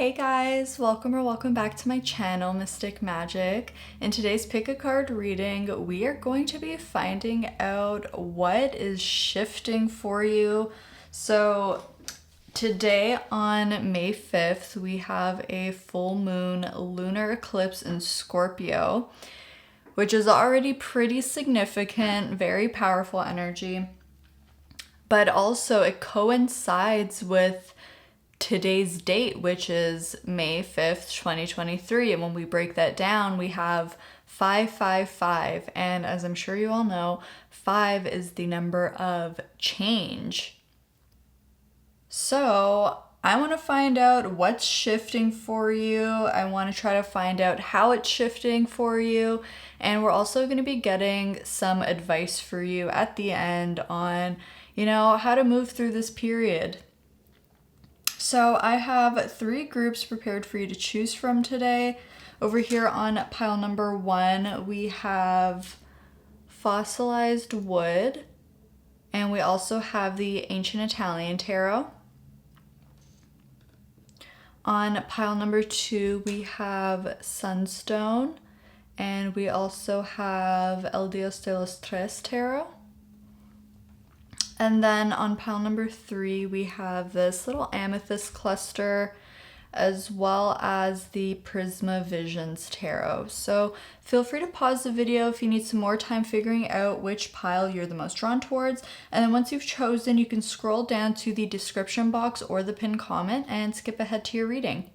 Hey guys, welcome back to my channel, Mystic Magic. In today's pick a card reading, we are going to be finding out what is shifting for you. So today on May 5th, we have a full moon lunar eclipse in Scorpio, which is already pretty significant, very powerful energy. But also it coincides with today's date, which is May 5th, 2023. And when we break that down, we have 555. And as I'm sure you all know, 5 is the number of change. So I want to find out what's shifting for you. I want to try to find out how it's shifting for you. And we're also going to be getting some advice for you at the end on, how to move through this period. So I have 3 groups prepared for you to choose from today. Over here on pile number 1, we have Fossilized Wood, and we also have the Ancient Italian Tarot. On pile number 2, we have Sunstone, and we also have El Dios de los Tres Tarot. And then on pile number 3, we have this little Amethyst cluster, as well as the Prisma Visions Tarot. So feel free to pause the video if you need some more time figuring out which pile you're the most drawn towards. And then once you've chosen, you can scroll down to the description box or the pinned comment and skip ahead to your reading.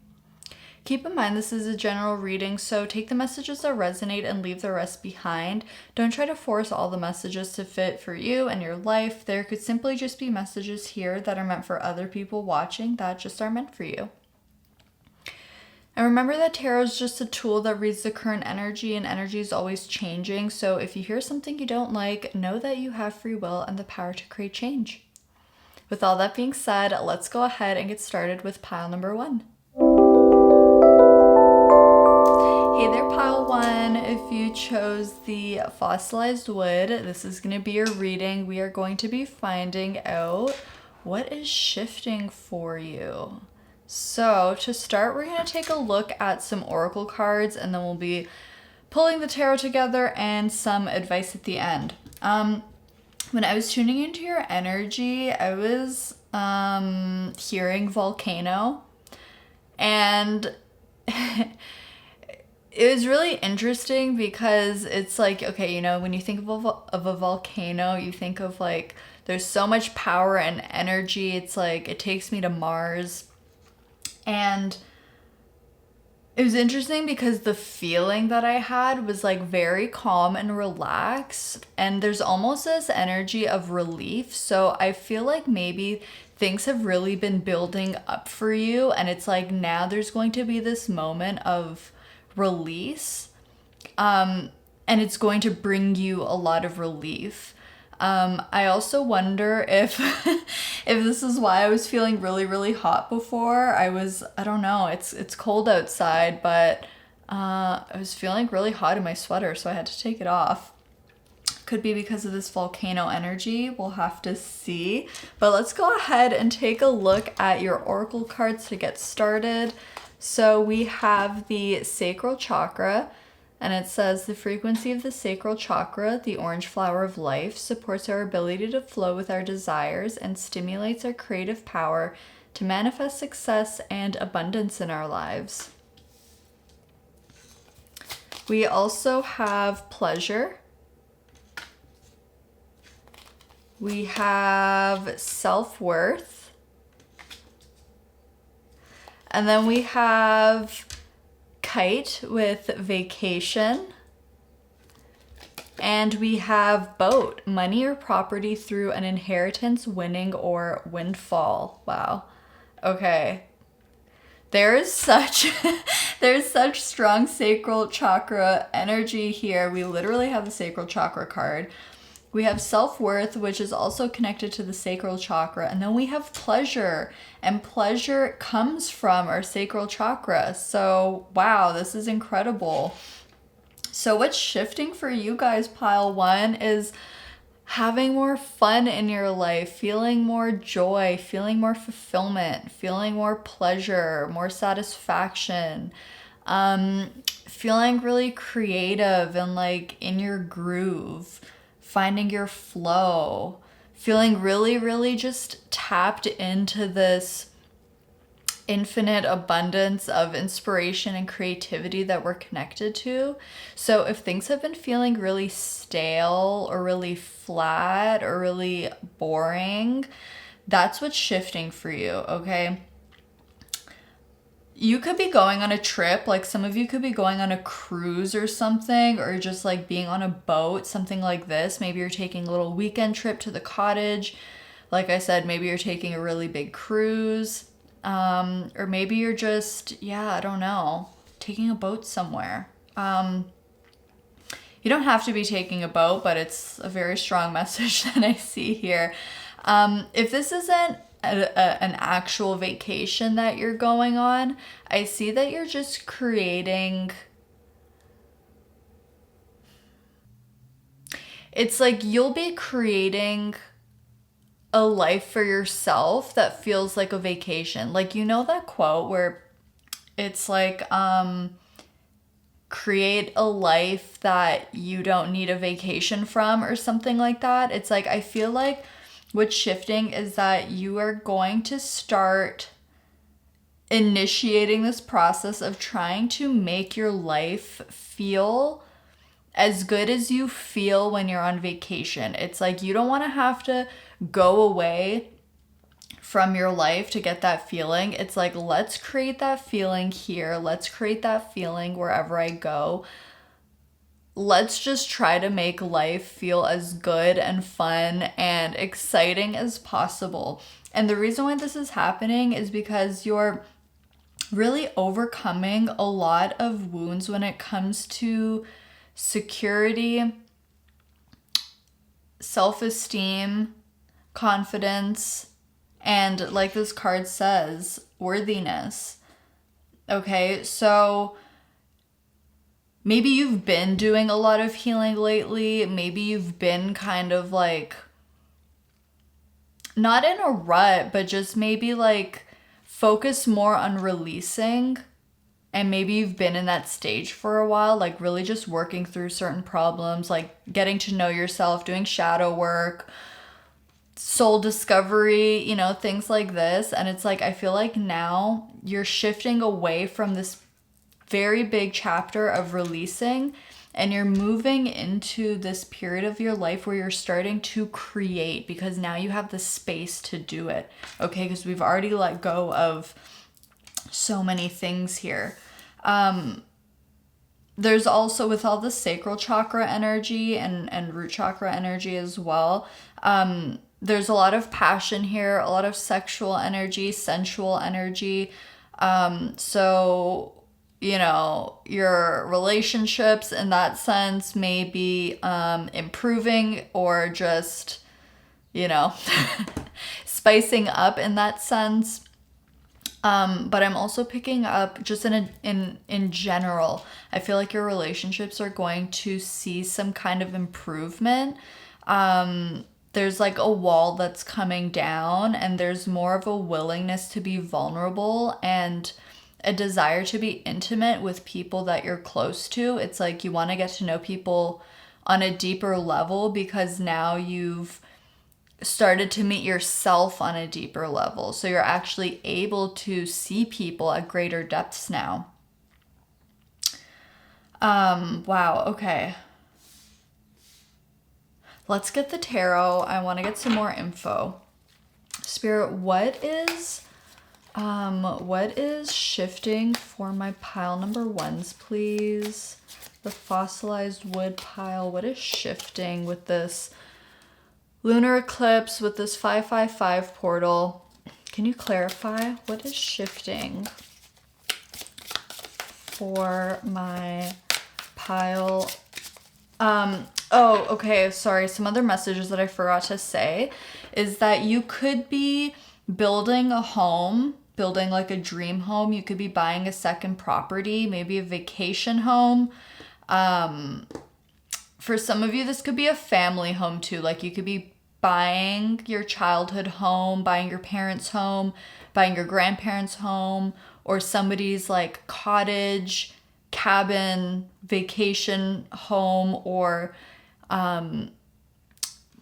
Keep in mind this is a general reading, so take the messages that resonate and leave the rest behind. Don't try to force all the messages to fit for you and your life. There could simply just be messages here that are meant for other people watching that just aren't meant for you. And remember that tarot is just a tool that reads the current energy, and energy is always changing. So if you hear something you don't like, know that you have free will and the power to create change. With all that being said, let's go ahead and get started with pile number 1. Hey there, pile 1. If you chose the Fossilized Wood, this is going to be your reading. We are going to be finding out what is shifting for you. So to start, we're going to take a look at some oracle cards, and then we'll be pulling the tarot together and some advice at the end. When I was tuning into your energy, I was hearing volcano, and it was really interesting because it's like, okay, when you think of a volcano, you think of like, there's so much power and energy. It's like, it takes me to Mars. And it was interesting because the feeling that I had was like very calm and relaxed. And there's almost this energy of relief. So I feel like maybe things have really been building up for you. And it's like, now there's going to be this moment of release, and it's going to bring you a lot of relief. I also wonder if if this is why I was feeling really hot before. I don't know, it's cold outside, but I was feeling really hot in my sweater, so I had to take it off. Could be because of this volcano energy, we'll have to see. But let's go ahead and take a look at your oracle cards to get started. So we have the sacral chakra, and it says the frequency of the sacral chakra, the orange flower of life, supports our ability to flow with our desires and stimulates our creative power to manifest success and abundance in our lives. We also have pleasure. We have self-worth. And then we have kite with vacation. And we have boat, money or property through an inheritance, winning, or windfall. Wow. Okay. There's such strong sacral chakra energy here. We literally have the sacral chakra card. We have self-worth, which is also connected to the sacral chakra. And then we have pleasure, and pleasure comes from our sacral chakra. So, wow, this is incredible. So what's shifting for you guys, pile 1, is having more fun in your life, feeling more joy, feeling more fulfillment, feeling more pleasure, more satisfaction, feeling really creative and like in your groove, finding your flow, feeling really, really just tapped into this infinite abundance of inspiration and creativity that we're connected to. So if things have been feeling really stale or really flat or really boring, that's what's shifting for you, okay? You could be going on a trip, like some of you could be going on a cruise or something, or just like being on a boat, something like this. Maybe you're taking a little weekend trip to the cottage. Like I said, maybe you're taking a really big cruise. Or maybe you're just, yeah, I don't know, taking a boat somewhere. You don't have to be taking a boat, but it's a very strong message that I see here. If this isn't an actual vacation that you're going on, I see that you're just creating. It's like you'll be creating a life for yourself that feels like a vacation. Like, you know that quote where it's like, create a life that you don't need a vacation from or something like that. It's like, I feel like what's shifting is that you are going to start initiating this process of trying to make your life feel as good as you feel when you're on vacation. It's like you don't want to have to go away from your life to get that feeling. It's like, let's create that feeling here. Let's create that feeling wherever I go. Let's just try to make life feel as good and fun and exciting as possible. And the reason why this is happening is because you're really overcoming a lot of wounds when it comes to security, self-esteem, confidence, and like this card says, worthiness. Okay, so maybe you've been doing a lot of healing lately. Maybe you've been kind of like, not in a rut, but just maybe like focus more on releasing. And maybe you've been in that stage for a while, like really just working through certain problems, like getting to know yourself, doing shadow work, soul discovery, you know, things like this. And it's like, I feel like now you're shifting away from this very big chapter of releasing, and you're moving into this period of your life where you're starting to create, because now you have the space to do it. Okay, because we've already let go of so many things here. There's also, with all the sacral chakra energy and root chakra energy as well, there's a lot of passion here, a lot of sexual energy, sensual energy. So, you know, your relationships in that sense may be improving or just, you know, spicing up in that sense. But I'm also picking up just in general, I feel like your relationships are going to see some kind of improvement. There's like a wall that's coming down, and there's more of a willingness to be vulnerable and a desire to be intimate with people that you're close to. It's like you want to get to know people on a deeper level, because now you've started to meet yourself on a deeper level. So you're actually able to see people at greater depths now. Wow, okay. Let's get the tarot. I want to get some more info. Spirit, what is shifting for my pile number ones, please? The fossilized wood pile. What is shifting with this lunar eclipse, with this 555 portal? Can you clarify what is shifting for my pile? Oh, okay, sorry. Some other messages that I forgot to say is that you could be building a home, building like a dream home. You could be buying a second property, maybe a vacation home, For some of you, this could be a family home too. Like you could be buying your childhood home, buying your parents' home, buying your grandparents' home, or somebody's like cottage, cabin, vacation home, or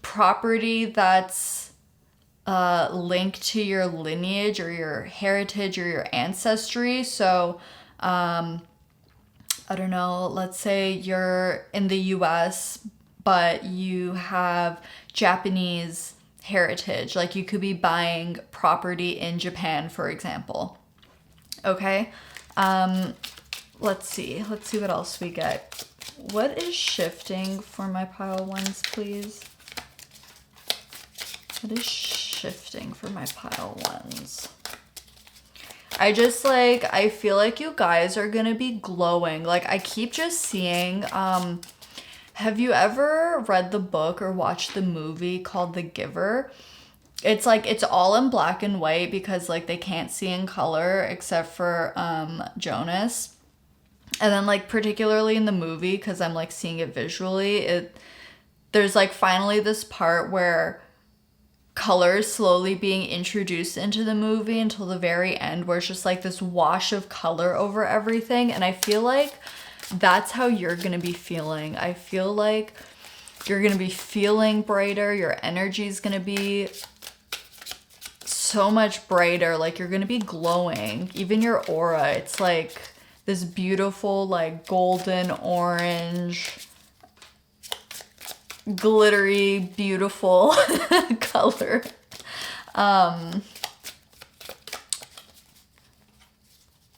property that's linked to your lineage or your heritage or your ancestry. So, I don't know, let's say you're in the US, but you have Japanese heritage. Like you could be buying property in Japan, for example. Okay. Let's see what else we get. What is shifting for my pile ones, please? What is shifting for my pile ones? I feel like you guys are gonna be glowing. Like I keep just seeing, have you ever read the book or watched the movie called The Giver? It's like, it's all in black and white because like they can't see in color except for Jonas. And then like particularly in the movie, because I'm like seeing it visually, there's like finally this part where colors slowly being introduced into the movie until the very end, where it's just like this wash of color over everything. And I feel like that's how you're gonna be feeling. I feel like you're gonna be feeling brighter. Your energy is gonna be so much brighter. Like you're gonna be glowing. Even your aura, it's like this beautiful like golden orange, glittery, beautiful color.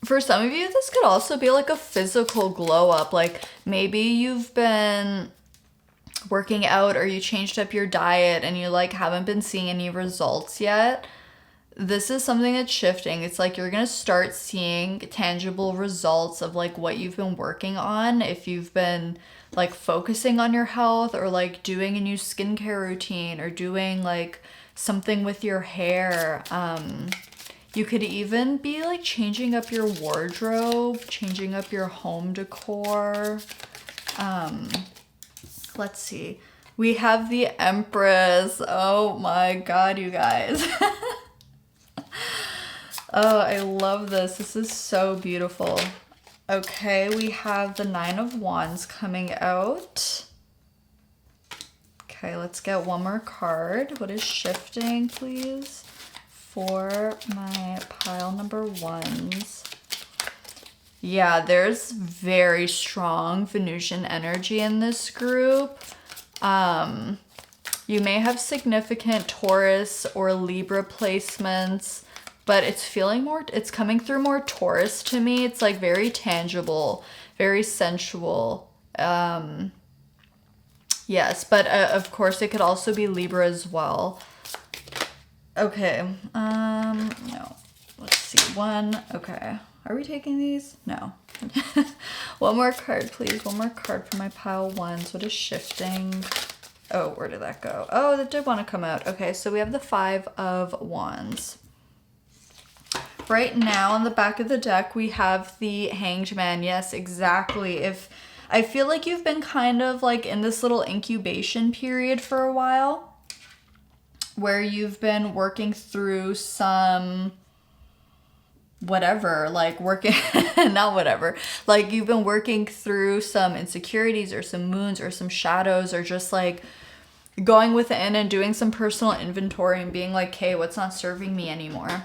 For some of you, this could also be like a physical glow up. Like maybe you've been working out or you changed up your diet and you like haven't been seeing any results yet. This is something that's shifting. It's like you're gonna start seeing tangible results of like what you've been working on. If you've been like focusing on your health or like doing a new skincare routine or doing like something with your hair. You could even be like changing up your wardrobe, changing up your home decor. Let's see. We have the Empress. Oh my God, you guys. Oh, I love this. This is so beautiful. Okay, we have the Nine of Wands coming out. Okay, let's get one more card. What is shifting, please, for my pile number ones? Yeah, there's very strong Venusian energy in this group. You may have significant Taurus or Libra placements, but it's coming through more Taurus to me. It's like very tangible, very sensual. Yes, but of course it could also be Libra as well. Okay, no, let's see, one, okay. Are we taking these? No. One more card, please. One more card for my pile ones. What is shifting? Oh, where did that go? Oh, that did want to come out. Okay, so we have the Five of Wands. Right now on the back of the deck, we have the Hanged Man. Yes, exactly. If I feel like you've been kind of like in this little incubation period for a while, where you've been working through some whatever, like working, not whatever, like you've been working through some insecurities or some wounds or some shadows, or just like going within and doing some personal inventory and being like, hey, what's not serving me anymore?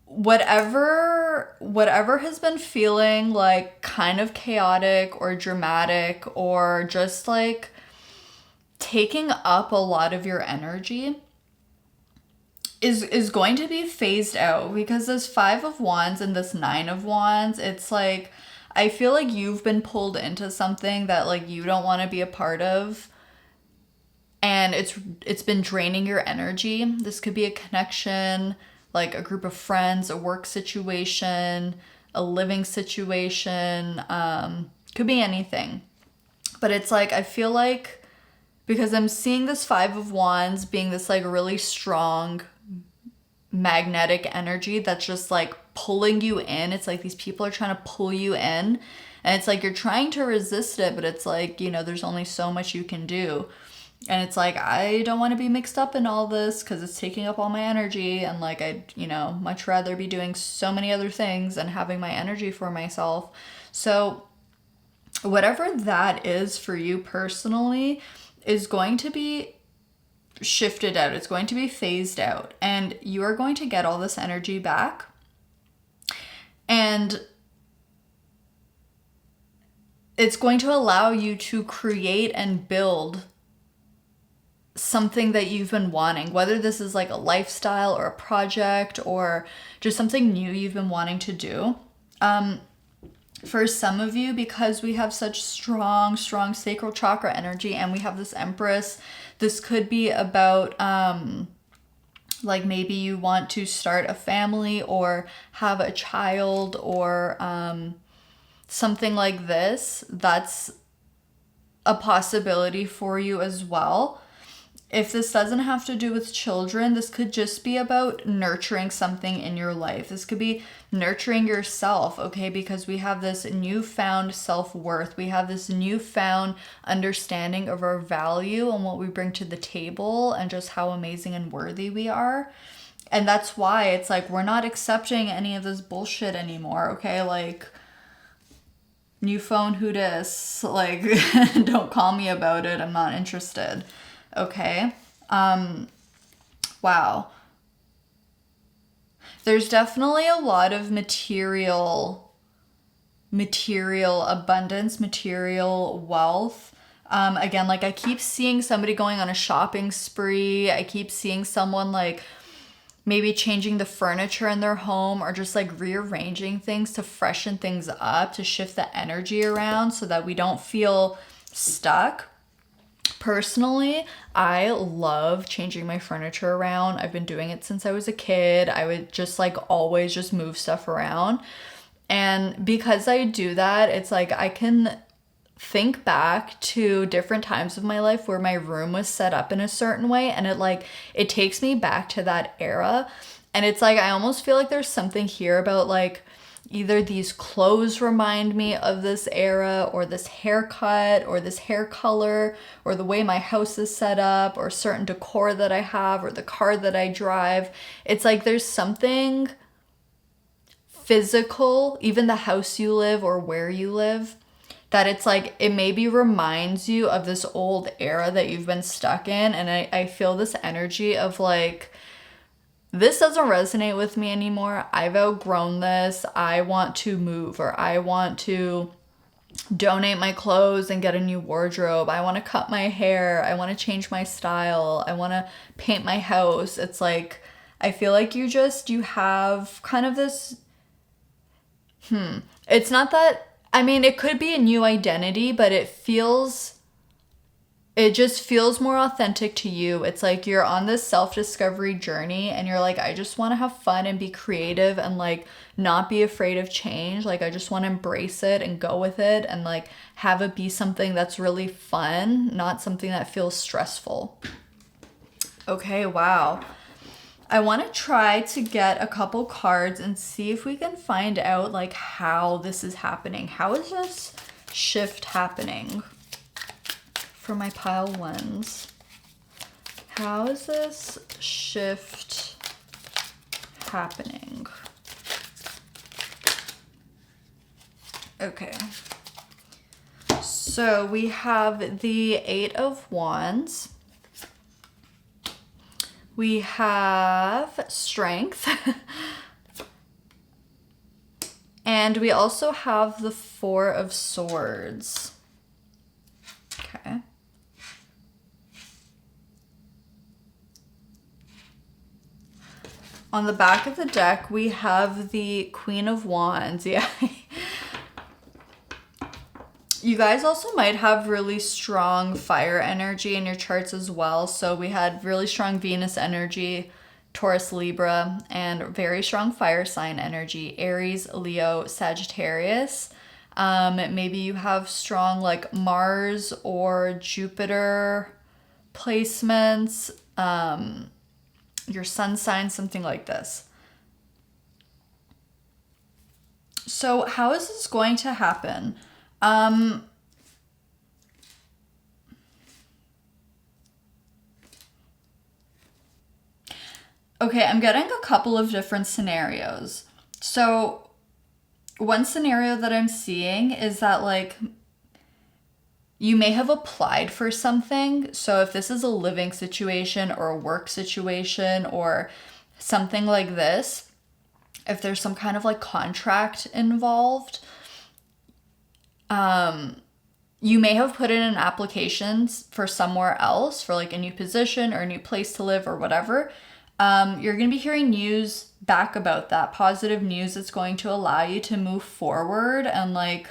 Whatever has been feeling like kind of chaotic or dramatic or just like taking up a lot of your energy is going to be phased out, because this Five of Wands and this Nine of Wands, it's like, I feel like you've been pulled into something that like you don't want to be a part of, and it's been draining your energy. This could be a connection, like a group of friends, a work situation, a living situation, could be anything. But it's like, I feel like, because I'm seeing this Five of Wands being this like really strong magnetic energy that's just like pulling you in. It's like these people are trying to pull you in, And it's like you're trying to resist it, but it's like, you know, there's only so much you can do. And it's like, I don't want to be mixed up in all this because it's taking up all my energy. And like, I'd, you know, much rather be doing so many other things and having my energy for myself. So whatever that is for you personally is going to be shifted out. It's going to be phased out. And you are going to get all this energy back. And it's going to allow you to create and build something that you've been wanting, whether this is like a lifestyle or a project or just something new you've been wanting to do. For some of you, because we have such strong sacral chakra energy and we have this Empress, this could be about like maybe you want to start a family or have a child or something like this. That's a possibility for you as well. If this doesn't have to do with children, this could just be about nurturing something in your life. This could be nurturing yourself, okay? Because we have this newfound self-worth. We have this newfound understanding of our value and what we bring to the table and just how amazing and worthy we are. And that's why it's like we're not accepting any of this bullshit anymore, okay? Like, new phone, who dis? Like, don't call me about it. I'm not interested. Okay. Wow. There's definitely a lot of material abundance, material wealth. Again, like I keep seeing somebody going on a shopping spree. I keep seeing someone like maybe changing the furniture in their home or just like rearranging things to freshen things up, to shift the energy around so that we don't feel stuck. Personally, I love changing my furniture around. I've been doing it since I was a kid. I would just like always just move stuff around. And because I do that, it's like I can think back to different times of my life where my room was set up in a certain way, and it takes me back to that era. And it's like I almost feel like there's something here about like either these clothes remind me of this era, or this haircut, or this hair color, or the way my house is set up, or certain decor that I have, or the car that I drive. It's like there's something physical, even the house you live or where you live, that it's like it maybe reminds you of this old era that you've been stuck in. And I feel this energy of like, this doesn't resonate with me anymore. I've outgrown this. I want to move, or I want to donate my clothes and get a new wardrobe. I want to cut my hair. I want to change my style. I want to paint my house. It's like, I feel like you have kind of this, it's not that, I mean, it could be a new identity, but it just feels more authentic to you. It's like you're on this self-discovery journey and you're like, I just want to have fun and be creative and like not be afraid of change. Like I just want to embrace it and go with it and like have it be something that's really fun, not something that feels stressful. Okay, wow. I want to try to get a couple cards and see if we can find out like how this is happening. How is this shift happening? For my Pyle ones, how is this shift happening? Okay, so we have the 8 of Wands, we have Strength, and we also have the 4 of Swords. Okay. On the back of the deck, we have the Queen of Wands. Yeah. You guys also might have really strong fire energy in your charts as well. So we had really strong Venus energy, Taurus, Libra, and very strong fire sign energy, Aries, Leo, Sagittarius. Maybe you have strong like Mars or Jupiter placements. Your sun sign, something like this. So how is this going to happen? Um, okay, I'm getting a couple of different scenarios. So one scenario that I'm seeing is that like you may have applied for something. So if this is a living situation or a work situation or something like this, if there's some kind of like contract involved, you may have put in an application for somewhere else for like a new position or a new place to live or whatever. You're going to be hearing news back about that, positive news that's going to allow you to move forward and like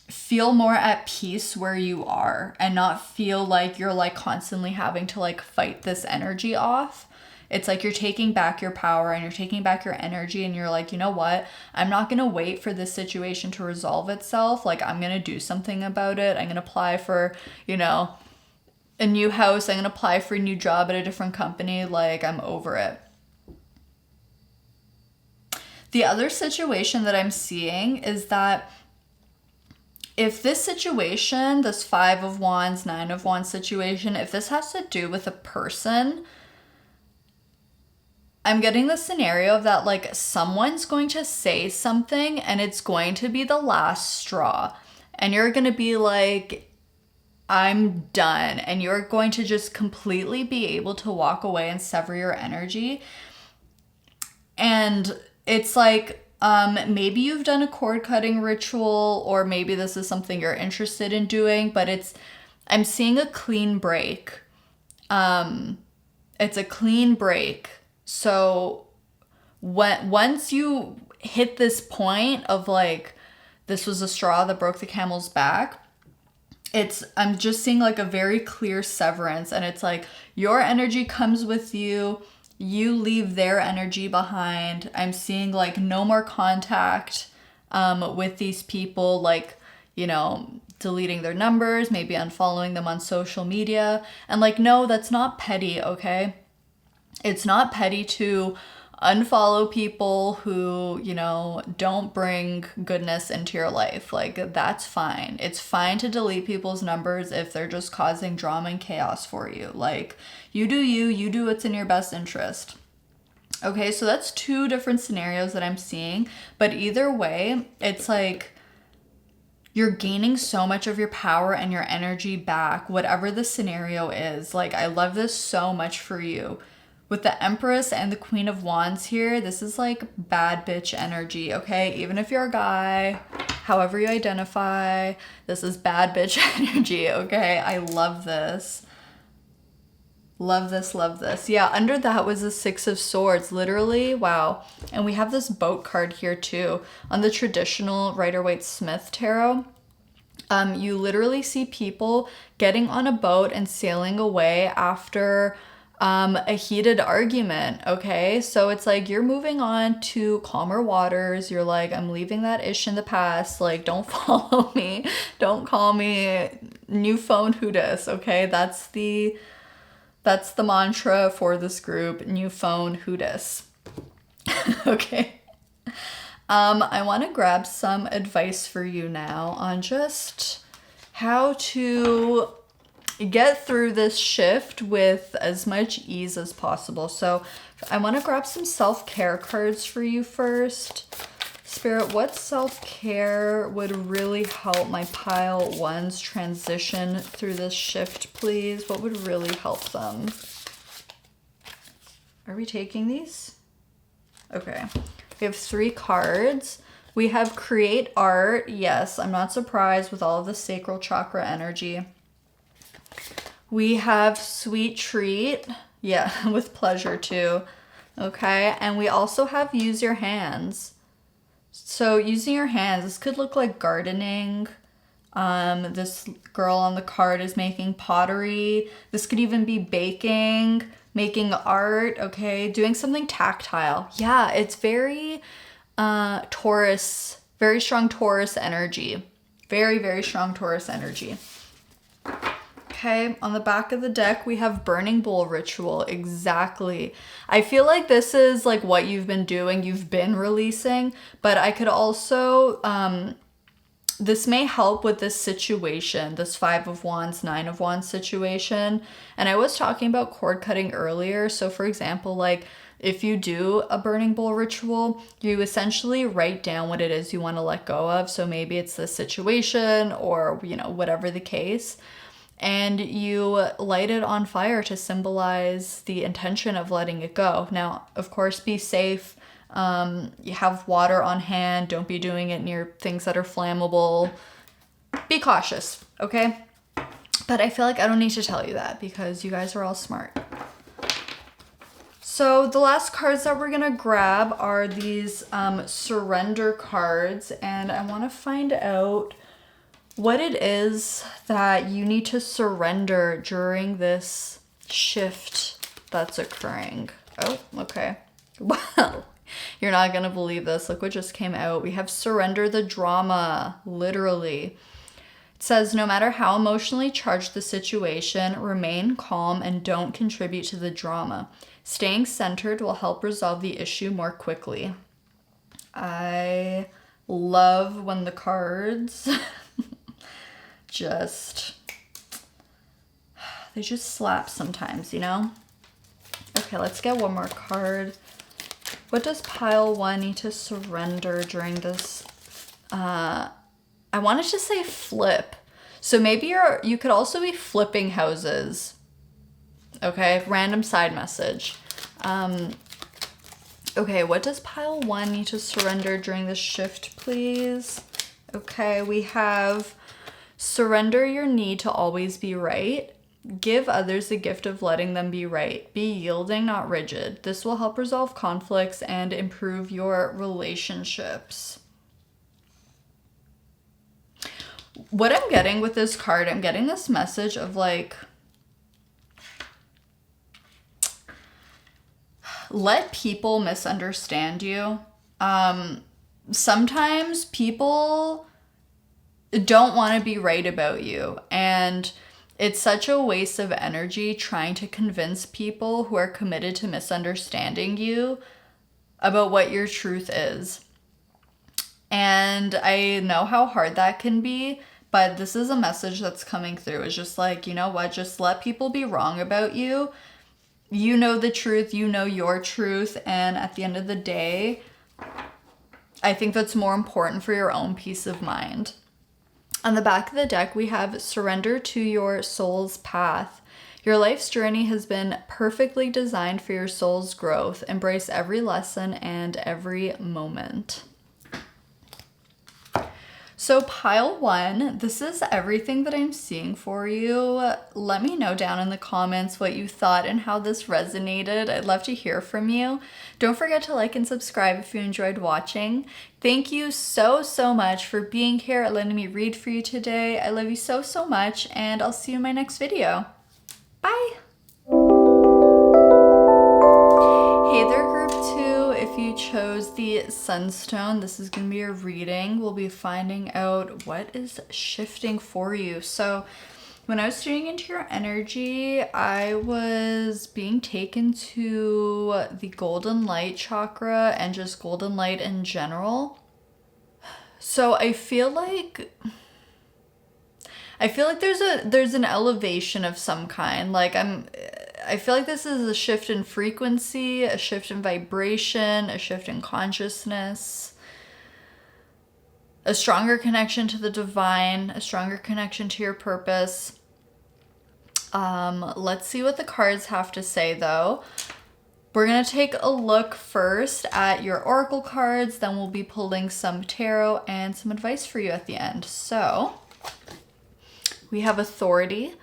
feel more at peace where you are and not feel like you're like constantly having to like fight this energy off. It's like you're taking back your power and you're taking back your energy and you're like, you know what? I'm not going to wait for this situation to resolve itself. Like, I'm going to do something about it. I'm going to apply for, you know, a new house. I'm going to apply for a new job at a different company. Like, I'm over it. The other situation that I'm seeing is that if this situation, this 5 of Wands, 9 of Wands situation, if this has to do with a person, I'm getting the scenario of that like someone's going to say something and it's going to be the last straw. And you're going to be like, I'm done. And you're going to just completely be able to walk away and sever your energy. And it's like, maybe you've done a cord cutting ritual, or maybe this is something you're interested in doing, but I'm seeing a clean break. It's a clean break. So once you hit this point of like, this was a straw that broke the camel's back, I'm just seeing like a very clear severance, and it's like your energy comes with you. You leave their energy behind. I'm seeing like no more contact with these people, like, you know, deleting their numbers, maybe unfollowing them on social media. And like, no, that's not petty, okay? It's not petty to unfollow people who, you know, don't bring goodness into your life. Like, that's fine. It's fine to delete people's numbers if they're just causing drama and chaos for you. Like, you do what's in your best interest. Okay, so that's 2 different scenarios that I'm seeing. But either way, it's like you're gaining so much of your power and your energy back, whatever the scenario is. Like, I love this so much for you. With the Empress and the Queen of Wands here, this is like bad bitch energy, okay? Even if you're a guy, however you identify, this is bad bitch energy, okay? I love this. Love this, love this. Yeah, under that was the 6 of Swords, literally, wow. And we have this boat card here too. On the traditional Rider-Waite-Smith tarot, you literally see people getting on a boat and sailing away after a heated argument, okay? So it's like you're moving on to calmer waters. You're like, I'm leaving that ish in the past. Like, don't follow me. Don't call me. New phone, who dis, okay? That's the mantra for this group. New phone, who dis. Okay. I want to grab some advice for you now on just how to get through this shift with as much ease as possible. So I want to grab some self-care cards for you first. Spirit, what self-care would really help my Pyle ones transition through this shift, please? What would really help them? Are we taking these? Okay. We have 3 cards. We have create art. Yes, I'm not surprised with all of the sacral chakra energy. We have sweet treat. Yeah, with pleasure too. Okay, and we also have use your hands. So using your hands, this could look like gardening. This girl on the card is making pottery. This could even be baking, making art, okay? Doing something tactile. Yeah, it's very Taurus, very strong Taurus energy. Very, very strong Taurus energy. Okay, on the back of the deck, we have Burning Bowl Ritual. Exactly. I feel like this is like what you've been doing, you've been releasing, but I could also this may help with this situation, this 5 of Wands, 9 of Wands situation. And I was talking about cord cutting earlier. So for example, like if you do a burning bowl ritual, you essentially write down what it is you want to let go of. So maybe it's the situation or, you know, whatever the case. And you light it on fire to symbolize the intention of letting it go. Now, of course, be safe. You have water on hand. Don't be doing it near things that are flammable. Be cautious, okay? But I feel like I don't need to tell you that because you guys are all smart. So the last cards that we're gonna grab are these surrender cards, and I want to find out what it is that you need to surrender during this shift that's occurring. Oh, okay. Well, you're not gonna believe this. Look what just came out. We have surrender the drama, literally. It says, no matter how emotionally charged the situation, remain calm and don't contribute to the drama. Staying centered will help resolve the issue more quickly. I love when the cards they just slap sometimes, you know? Okay, let's get one more card. What does pile 1 need to surrender during this? I wanted to say flip. So maybe you could also be flipping houses. Okay, random side message. Okay, what does pile 1 need to surrender during this shift, please? Okay, we have surrender your need to always be right. Give others the gift of letting them be right. Be yielding, not rigid. This will help resolve conflicts and improve your relationships. What I'm getting with this card, I'm getting this message of like, let people misunderstand you. Sometimes people don't want to be right about you, and it's such a waste of energy trying to convince people who are committed to misunderstanding you about what your truth is. And I know how hard that can be, but this is a message that's coming through. It's just like, you know what, just let people be wrong about you. You know the truth, you know your truth, and at the end of the day, I think that's more important for your own peace of mind. On the back of the deck, we have surrender to your soul's path. Your life's journey has been perfectly designed for your soul's growth. Embrace every lesson and every moment. So pile 1, this is everything that I'm seeing for you. Let me know down in the comments what you thought and how this resonated. I'd love to hear from you. Don't forget to like and subscribe if you enjoyed watching. Thank you so much for being here and letting me read for you today. I love you so much, and I'll see you in my next video. Bye! Hey there, group 2. If you chose the Sunstone, this is going to be a reading. We'll be finding out what is shifting for you. So when I was tuning into your energy, I was being taken to the golden light chakra and just golden light in general. So I feel like there's an elevation of some kind. Like I feel like this is a shift in frequency, a shift in vibration, a shift in consciousness, a stronger connection to the divine, a stronger connection to your purpose. Let's see what the cards have to say though. We're going to take a look first at your oracle cards, then we'll be pulling some tarot and some advice for you at the end. So we have authority.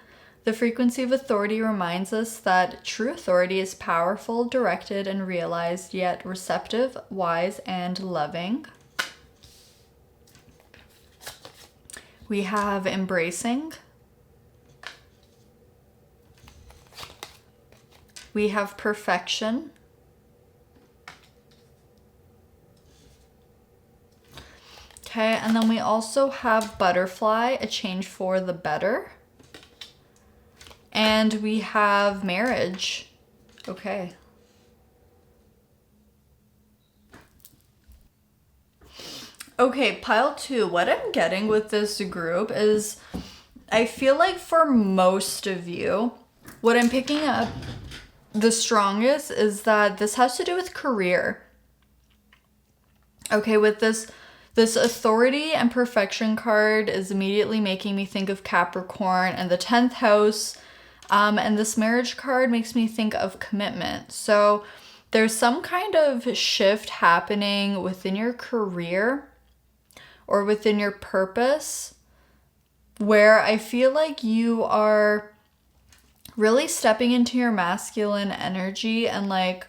The frequency of authority reminds us that true authority is powerful, directed, and realized, yet receptive, wise, and loving. We have embracing. We have perfection. Okay, and then we also have butterfly, a change for the better. And we have marriage. Okay. Okay, pile 2. What I'm getting with this group is I feel like for most of you, what I'm picking up the strongest is that this has to do with career. Okay, with this authority and perfection card is immediately making me think of Capricorn and the 10th house. And this marriage card makes me think of commitment. So there's some kind of shift happening within your career or within your purpose where I feel like you are really stepping into your masculine energy and like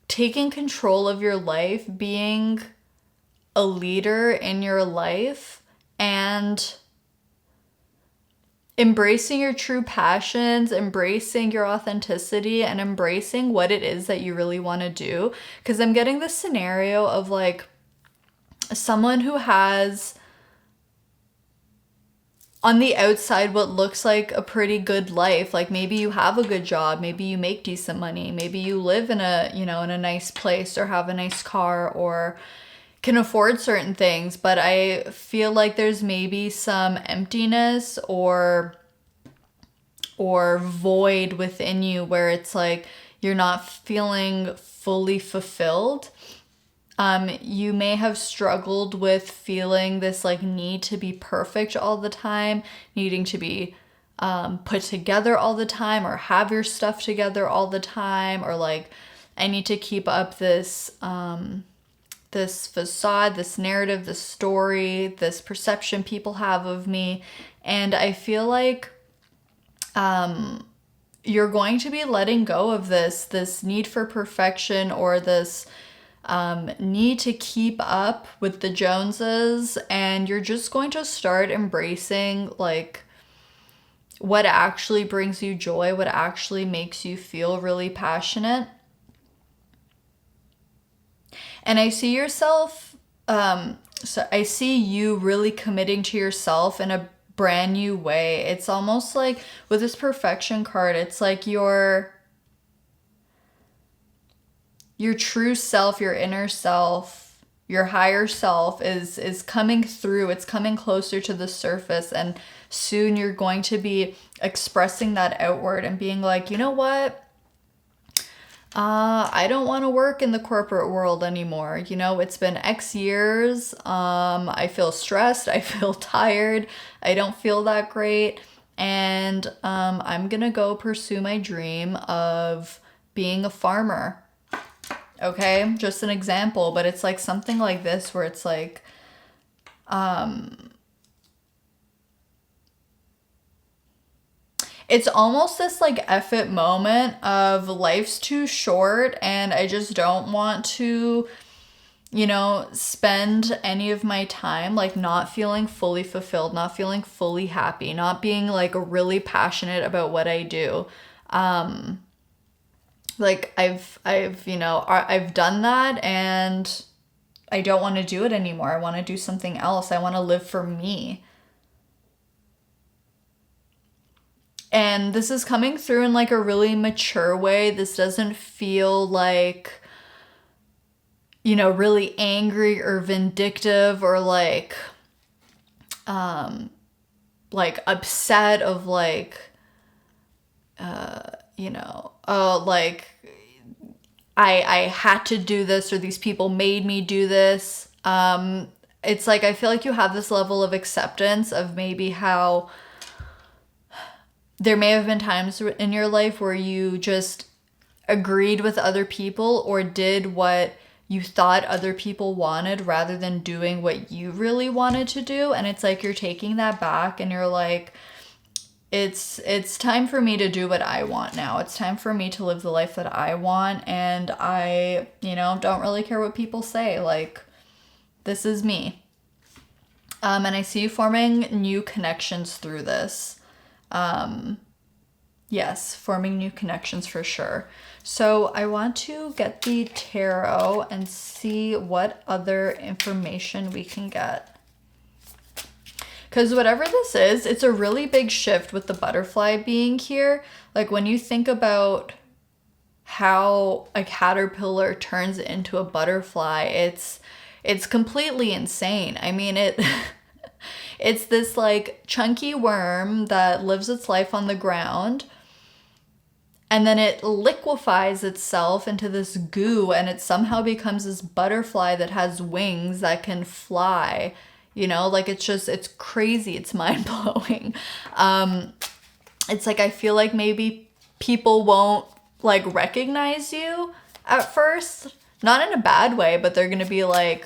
taking control of your life, being a leader in your life, and embracing your true passions, embracing your authenticity, and embracing what it is that you really want to do. Because I'm getting this scenario of like someone who has on the outside what looks like a pretty good life. Like maybe you have a good job, maybe you make decent money, maybe you live in a, you know, in a nice place or have a nice car or can afford certain things, but I feel like there's maybe some emptiness or void within you where it's like you're not feeling fully fulfilled. You may have struggled with feeling this like need to be perfect all the time, needing to be put together all the time or have your stuff together all the time, or like I need to keep up this this facade, this narrative, this story, this perception people have of me. And I feel like you're going to be letting go of this need for perfection or this need to keep up with the Joneses, and you're just going to start embracing like what actually brings you joy, what actually makes you feel really passionate. And I see yourself, so I see you really committing to yourself in a brand new way. It's almost like with this perfection card, it's like your true self, your inner self, your higher self is coming through. It's coming closer to the surface, and soon you're going to be expressing that outward and being like, you know what? I don't want to work in the corporate world anymore. You know, it's been X years. I feel stressed. I feel tired. I don't feel that great. And I'm going to go pursue my dream of being a farmer. Okay, just an example, but it's like something like this where it's like, it's almost this like F it moment of life's too short and I just don't want to, you know, spend any of my time like not feeling fully fulfilled, not feeling fully happy, not being like really passionate about what I do. Like I've you know, I've done that and I don't want to do it anymore. I want to do something else. I want to live for me. And this is coming through in like a really mature way. This doesn't feel like, you know, really angry or vindictive or like upset of like, you know, oh, like I had to do this or these people made me do this. It's like I feel like you have this level of acceptance of maybe how there may have been times in your life where you just agreed with other people or did what you thought other people wanted rather than doing what you really wanted to do. And it's like you're taking that back and you're like, it's time for me to do what I want now. It's time for me to live the life that I want. And I, you know, don't really care what people say. Like, this is me. And I see you forming new connections through this. Yes, forming new connections for sure. So I want to get the tarot and see what other information we can get. Because whatever this is, it's a really big shift with the butterfly being here. Like when you think about how a caterpillar turns into a butterfly, it's it's completely insane. I mean, it's this like chunky worm that lives its life on the ground, and then it liquefies itself into this goo, and it somehow becomes this butterfly that has wings that can fly. You know, like it's crazy. It's mind blowing. It's like, I feel like maybe people won't like recognize you at first, not in a bad way, but they're gonna be like,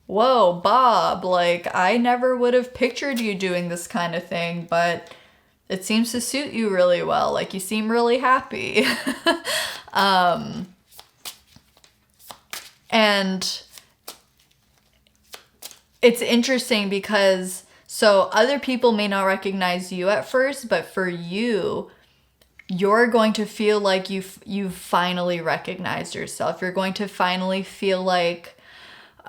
whoa, Bob, like I never would have pictured you doing this kind of thing, but it seems to suit you really well. Like you seem really happy. And it's interesting because so other people may not recognize you at first, but for you, you're going to feel like you've finally recognized yourself. You're going to finally feel like,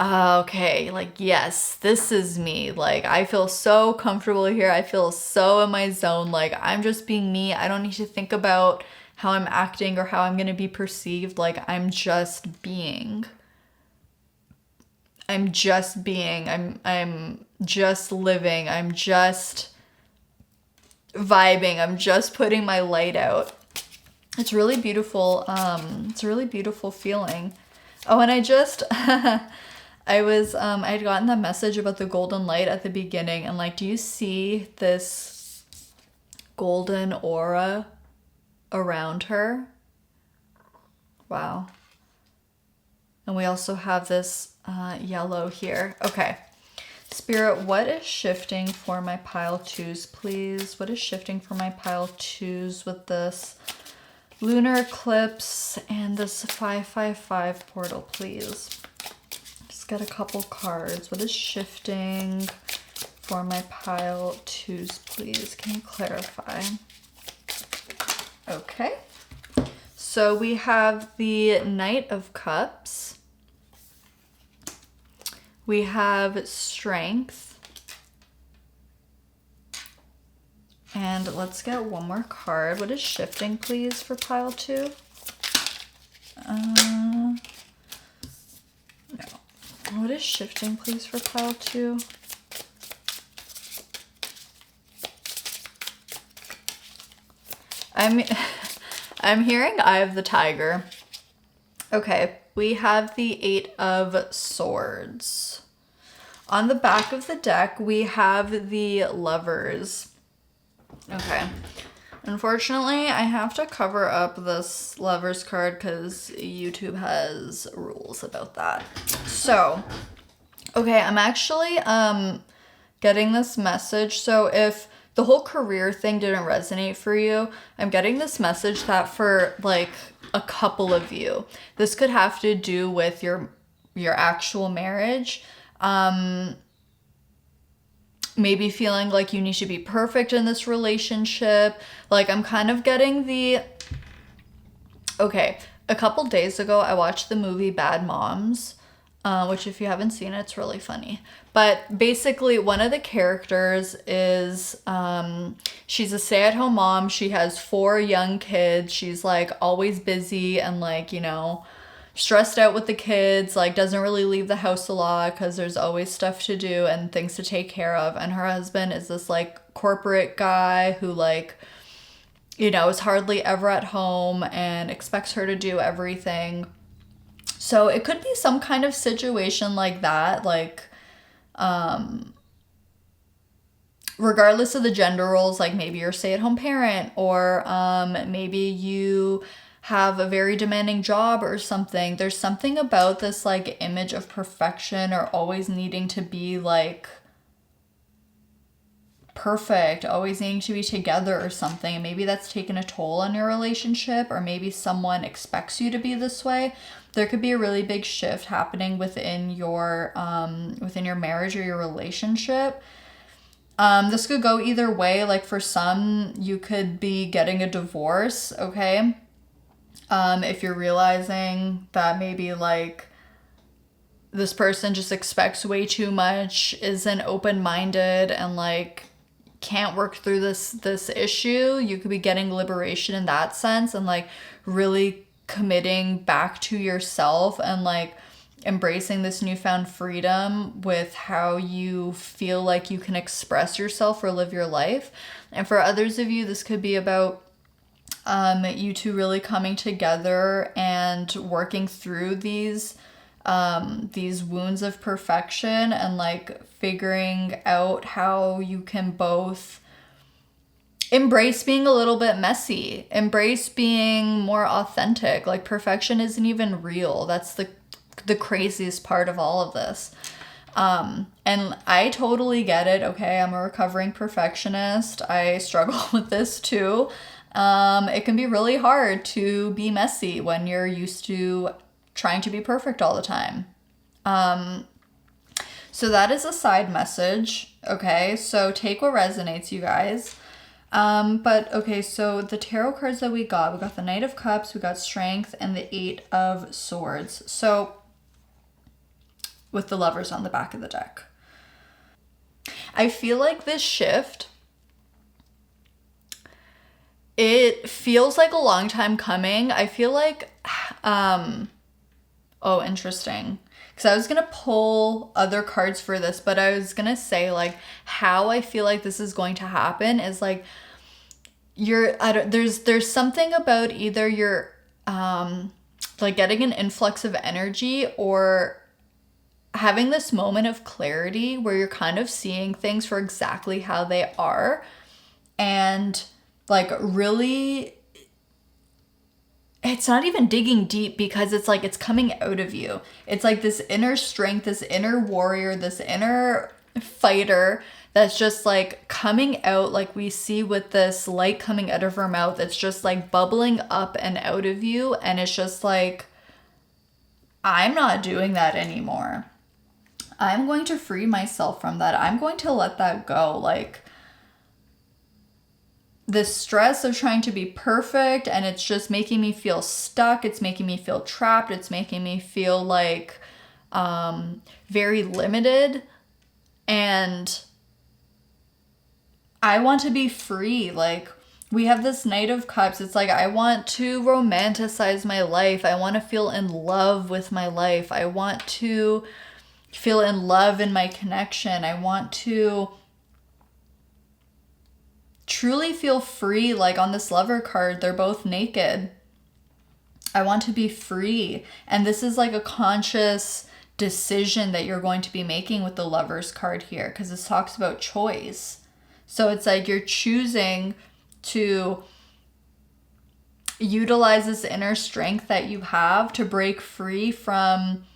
okay, like, yes, this is me. Like, I feel so comfortable here. I feel so in my zone. Like, I'm just being me. I don't need to think about how I'm acting or how I'm going to be perceived. Like, I'm just being. I'm just being. I'm just living. I'm just vibing. I'm just putting my light out. It's really beautiful. It's a really beautiful feeling. Oh, and I just I'd gotten the message about the golden light at the beginning, and like, do you see this golden aura around her? Wow. And we also have this yellow here. Okay. Spirit, what is shifting for my pile 2s, please? What is shifting for my pile 2s with this lunar eclipse and this 555 portal, please? Just get a couple cards. What is shifting for my pile 2s, please? Can you clarify? Okay. So we have the Knight of Cups. We have Strength. And let's get one more card. What is shifting, please, for pile 2? No. What is shifting, please, for pile 2? I'm hearing Eye of the Tiger. Okay, we have the 8 of Swords. On the back of the deck, we have the Lovers. Okay. Unfortunately, I have to cover up this Lovers card because YouTube has rules about that. So, okay, I'm actually getting this message. So if the whole career thing didn't resonate for you, I'm getting this message that for like a couple of you, this could have to do with your actual marriage. Maybe feeling like you need to be perfect in this relationship. Like, I'm kind of getting the... Okay, a couple days ago, I watched the movie Bad Moms, which if you haven't seen it, it's really funny. But basically, one of the characters is, she's a stay-at-home mom. She has 4 young kids. She's, like, always busy and, like, you know, stressed out with the kids, like doesn't really leave the house a lot because there's always stuff to do and things to take care of. And her husband is this like corporate guy who like, you know, is hardly ever at home and expects her to do everything. So it could be some kind of situation like that, like regardless of the gender roles, like maybe you're a stay-at-home parent, or maybe you have a very demanding job or something. There's something about this like image of perfection or always needing to be like perfect, always needing to be together or something. Maybe that's taken a toll on your relationship, or maybe someone expects you to be this way. There could be a really big shift happening within your marriage or your relationship. This could go either way. Like for some, you could be getting a divorce, okay? If you're realizing that maybe like this person just expects way too much, isn't open-minded, and like can't work through this issue, you could be getting liberation in that sense and like really committing back to yourself and like embracing this newfound freedom with how you feel like you can express yourself or live your life. And for others of you, this could be about you two really coming together and working through these wounds of perfection, and like figuring out how you can both embrace being a little bit messy, embrace being more authentic. Like perfection isn't even real. That's the craziest part of all of this. And I totally get it. Okay, I'm a recovering perfectionist. I struggle with this too. It can be really hard to be messy when you're used to trying to be perfect all the time. So that is a side message. Okay, so take what resonates, you guys. But okay, so the tarot cards that we got the Knight of Cups, we got Strength, and the Eight of Swords. So with the Lovers on the back of the deck. I feel like this shift, it feels like a long time coming. I feel like, oh, interesting. Because I was going to pull other cards for this, but I was going to say like how I feel like this is going to happen is like there's something about either you're like getting an influx of energy or having this moment of clarity where you're kind of seeing things for exactly how they are, and like really, it's not even digging deep because it's like it's coming out of you. It's like this inner strength, this inner warrior, this inner fighter that's just like coming out, like we see with this light coming out of her mouth. It's just like bubbling up and out of you, and it's just like, I'm not doing that anymore. I'm going to free myself from that. I'm going to let that go. Like the stress of trying to be perfect, and it's just making me feel stuck. It's making me feel trapped. It's making me feel like very limited. And I want to be free. Like we have this Knight of Cups. It's like, I want to romanticize my life. I want to feel in love with my life. I want to feel in love in my connection. I want to truly feel free. Like on this Lover card, they're both naked. I want to be free. And this is like a conscious decision that you're going to be making with the Lovers card here, because this talks about choice. So it's like you're choosing to utilize this inner strength that you have to break free from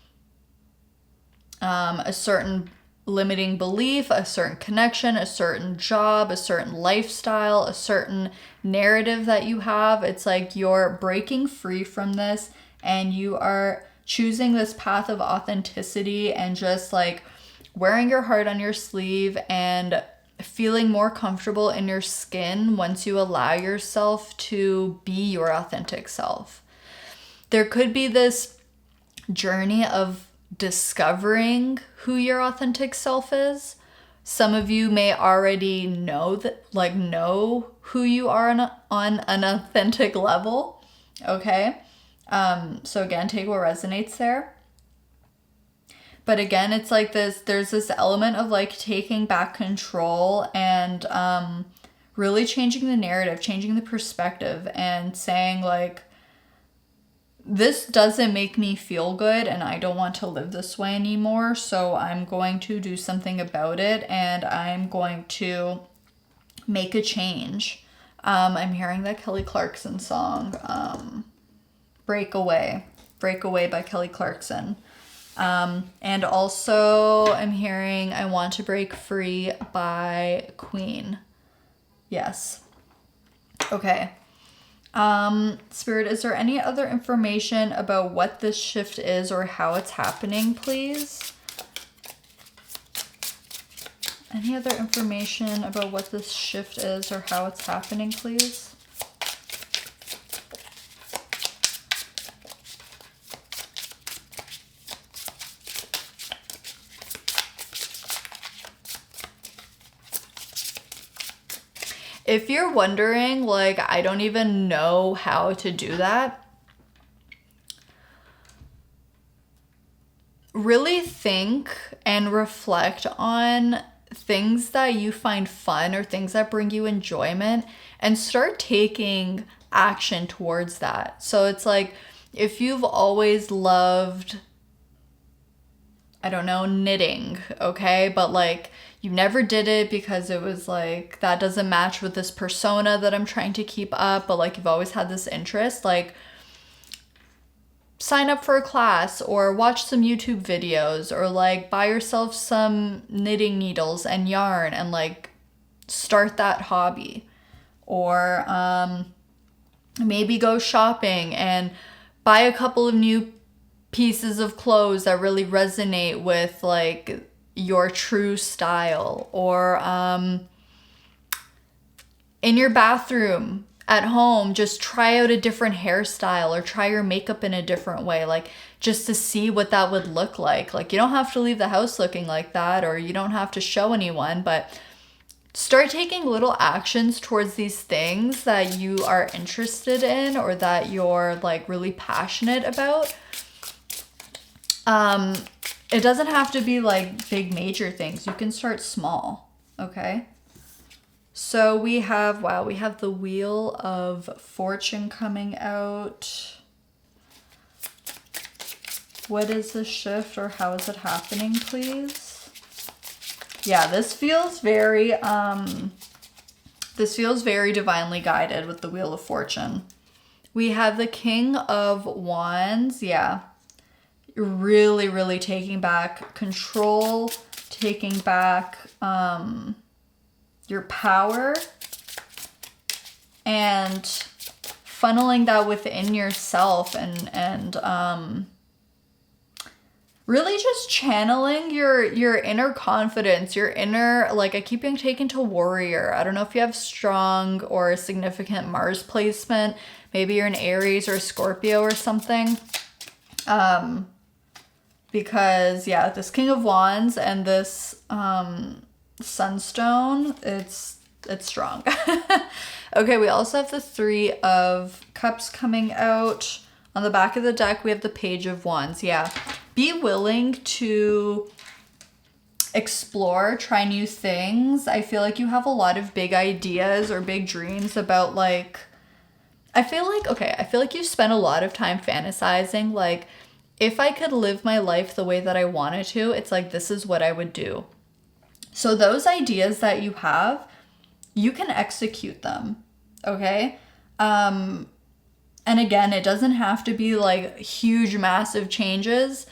a certain limiting belief, a certain connection, a certain job, a certain lifestyle, a certain narrative that you have. It's like you're breaking free from this, and you are choosing this path of authenticity and just like wearing your heart on your sleeve and feeling more comfortable in your skin once you allow yourself to be your authentic self. There could be this journey of discovering who your authentic self is. Some of you may already know who you are on an authentic level. Okay. So again, take what resonates there. But again, it's like there's this element of like taking back control and really changing the narrative, changing the perspective, and saying like, this doesn't make me feel good and I don't want to live this way anymore. So I'm going to do something about it, and I'm going to make a change. I'm hearing that Kelly Clarkson song, Breakaway by Kelly Clarkson. And also I'm hearing I Want to Break Free by Queen. Yes. Okay. Spirit, is there any other information about what this shift is or how it's happening, please? Any other information about what this shift is or how it's happening, please? If you're wondering, like, I don't even know how to do that, really think and reflect on things that you find fun or things that bring you enjoyment and start taking action towards that. So it's like, if you've always loved, I don't know, knitting, okay, but like you never did it because it was like, that doesn't match with this persona that I'm trying to keep up, but like you've always had this interest, like sign up for a class or watch some YouTube videos or like buy yourself some knitting needles and yarn and like start that hobby. Or maybe go shopping and buy a couple of new pieces of clothes that really resonate with like your true style. Or in your bathroom at home, just try out a different hairstyle or try your makeup in a different way, like just to see what that would look like. Like you don't have to leave the house looking like that, or you don't have to show anyone, but start taking little actions towards these things that you are interested in or that you're like really passionate about. It doesn't have to be like big major things. You can start small, okay? So we have, wow, we have the Wheel of Fortune coming out. What is the shift or how is it happening, please? Yeah, this feels very divinely guided with the Wheel of Fortune. We have the King of Wands. Yeah. Really, really taking back control, taking back your power and funneling that within yourself and really just channeling your inner confidence, your inner, like I keep being taken to warrior. I don't know if you have strong or significant Mars placement. Maybe you're an Aries or a Scorpio or something. Because yeah, this King of Wands and this Sunstone, it's strong. Okay, we also have the Three of Cups coming out. On the back of the deck, we have the Page of Wands. Yeah, be willing to explore, try new things. I feel like you have a lot of big ideas or big dreams about like, I feel like you spend a lot of time fantasizing, like, if I could live my life the way that I wanted to, it's like, this is what I would do. So those ideas that you have, you can execute them, okay? And again, it doesn't have to be like huge, massive changes.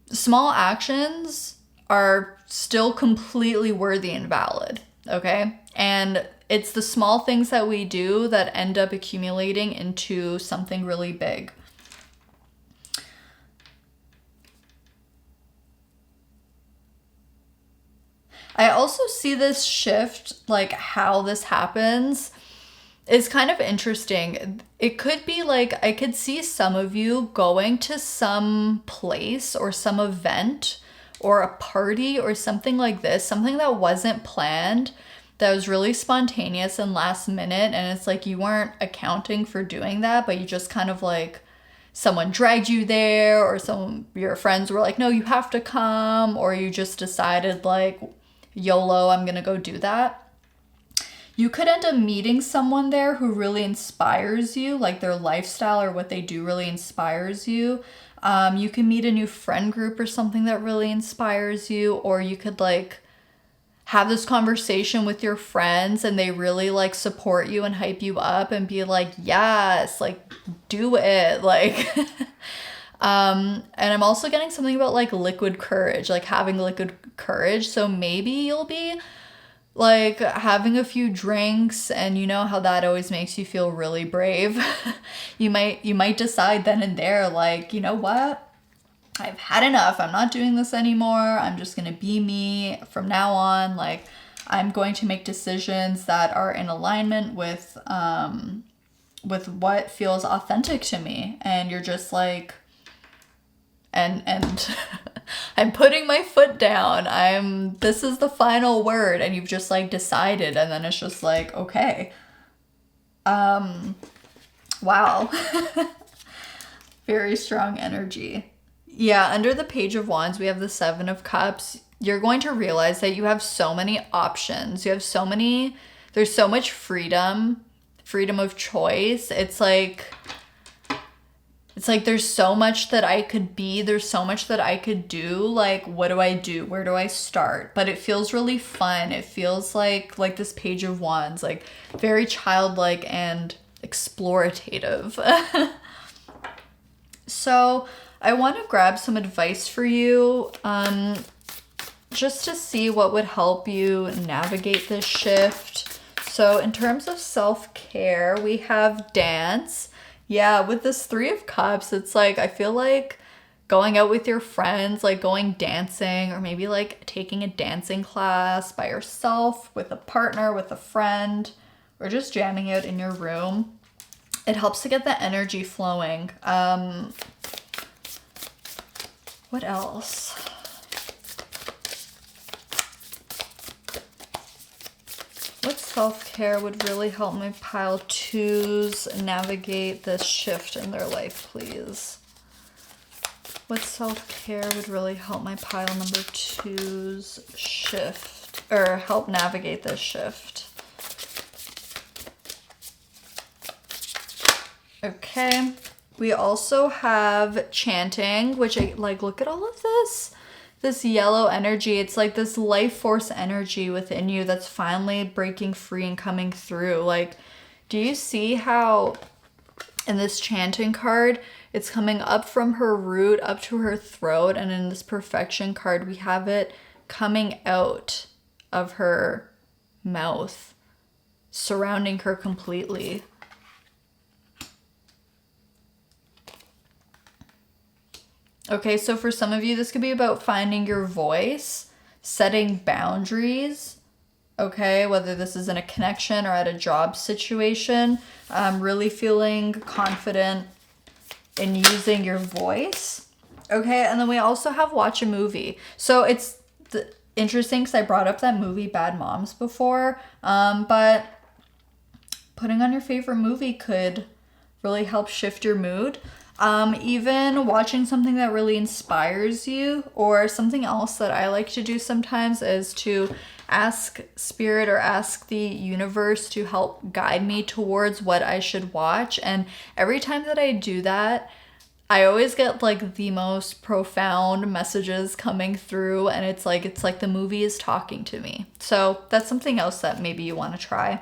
Small actions are still completely worthy and valid, okay? And it's the small things that we do that end up accumulating into something really big. I also see this shift, like how this happens is kind of interesting. It could be like, I could see some of you going to some place or some event or a party or something like this, something that wasn't planned, that was really spontaneous and last minute. And it's like, you weren't accounting for doing that, but you just kind of like, someone dragged you there, or some your friends were like, no, you have to come, or you just decided like, YOLO, I'm gonna go do that. You could end up meeting someone there who really inspires you, like their lifestyle or what they do really inspires you. You can meet a new friend group or something that really inspires you, or you could like have this conversation with your friends and they really like support you and hype you up and be like, yes, like do it, like and I'm also getting something about like liquid courage, like having liquid courage. So maybe you'll be like having a few drinks, and you know how that always makes you feel really brave. You might decide then and there, like, you know what? I've had enough. I'm not doing this anymore. I'm just going to be me from now on. Like, I'm going to make decisions that are in alignment with what feels authentic to me. And you're just like, and I'm putting my foot down. This is the final word, and you've just like decided, and then it's just like, okay. Wow. Very strong energy. Yeah, under the Page of Wands, we have the Seven of Cups. You're going to realize that you have so many options. You have so many, there's so much freedom of choice. It's like there's so much that I could be, there's so much that I could do. Like, what do I do? Where do I start? But it feels really fun. It feels like this Page of Wands, like very childlike and explorative. So I want to grab some advice for you, just to see what would help you navigate this shift. So in terms of self-care, we have dance. Yeah, with this Three of Cups, it's like, I feel like going out with your friends, like going dancing, or maybe like taking a dancing class by yourself, with a partner, with a friend, or just jamming out in your room. It helps to get the energy flowing. What else? What self-care would really help my pile twos navigate this shift in their life, please? What self-care would really help my pile number twos shift, or help navigate this shift? Okay. We also have chanting, which I like, look at all of this yellow energy. It's like this life force energy within you that's finally breaking free and coming through. Like, do you see how in this chanting card, it's coming up from her root up to her throat, and in this perfection card, we have it coming out of her mouth, surrounding her completely. Okay, so for some of you, this could be about finding your voice, setting boundaries, okay, whether this is in a connection or at a job situation, really feeling confident in using your voice, okay? And then we also have watch a movie. So it's interesting because I brought up that movie Bad Moms before, but putting on your favorite movie could really help shift your mood. Even watching something that really inspires you, or something else that I like to do sometimes is to ask spirit or ask the universe to help guide me towards what I should watch. And every time that I do that, I always get like the most profound messages coming through, and it's like the movie is talking to me. So that's something else that maybe you want to try.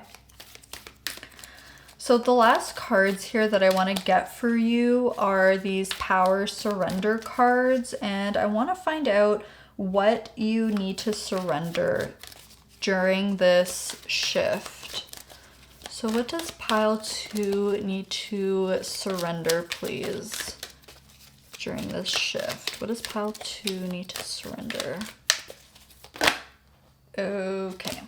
So the last cards here that I want to get for you are these power surrender cards, and I want to find out what you need to surrender during this shift. So what does pile 2 need to surrender, please, during this shift? What does pile 2 need to surrender? Okay.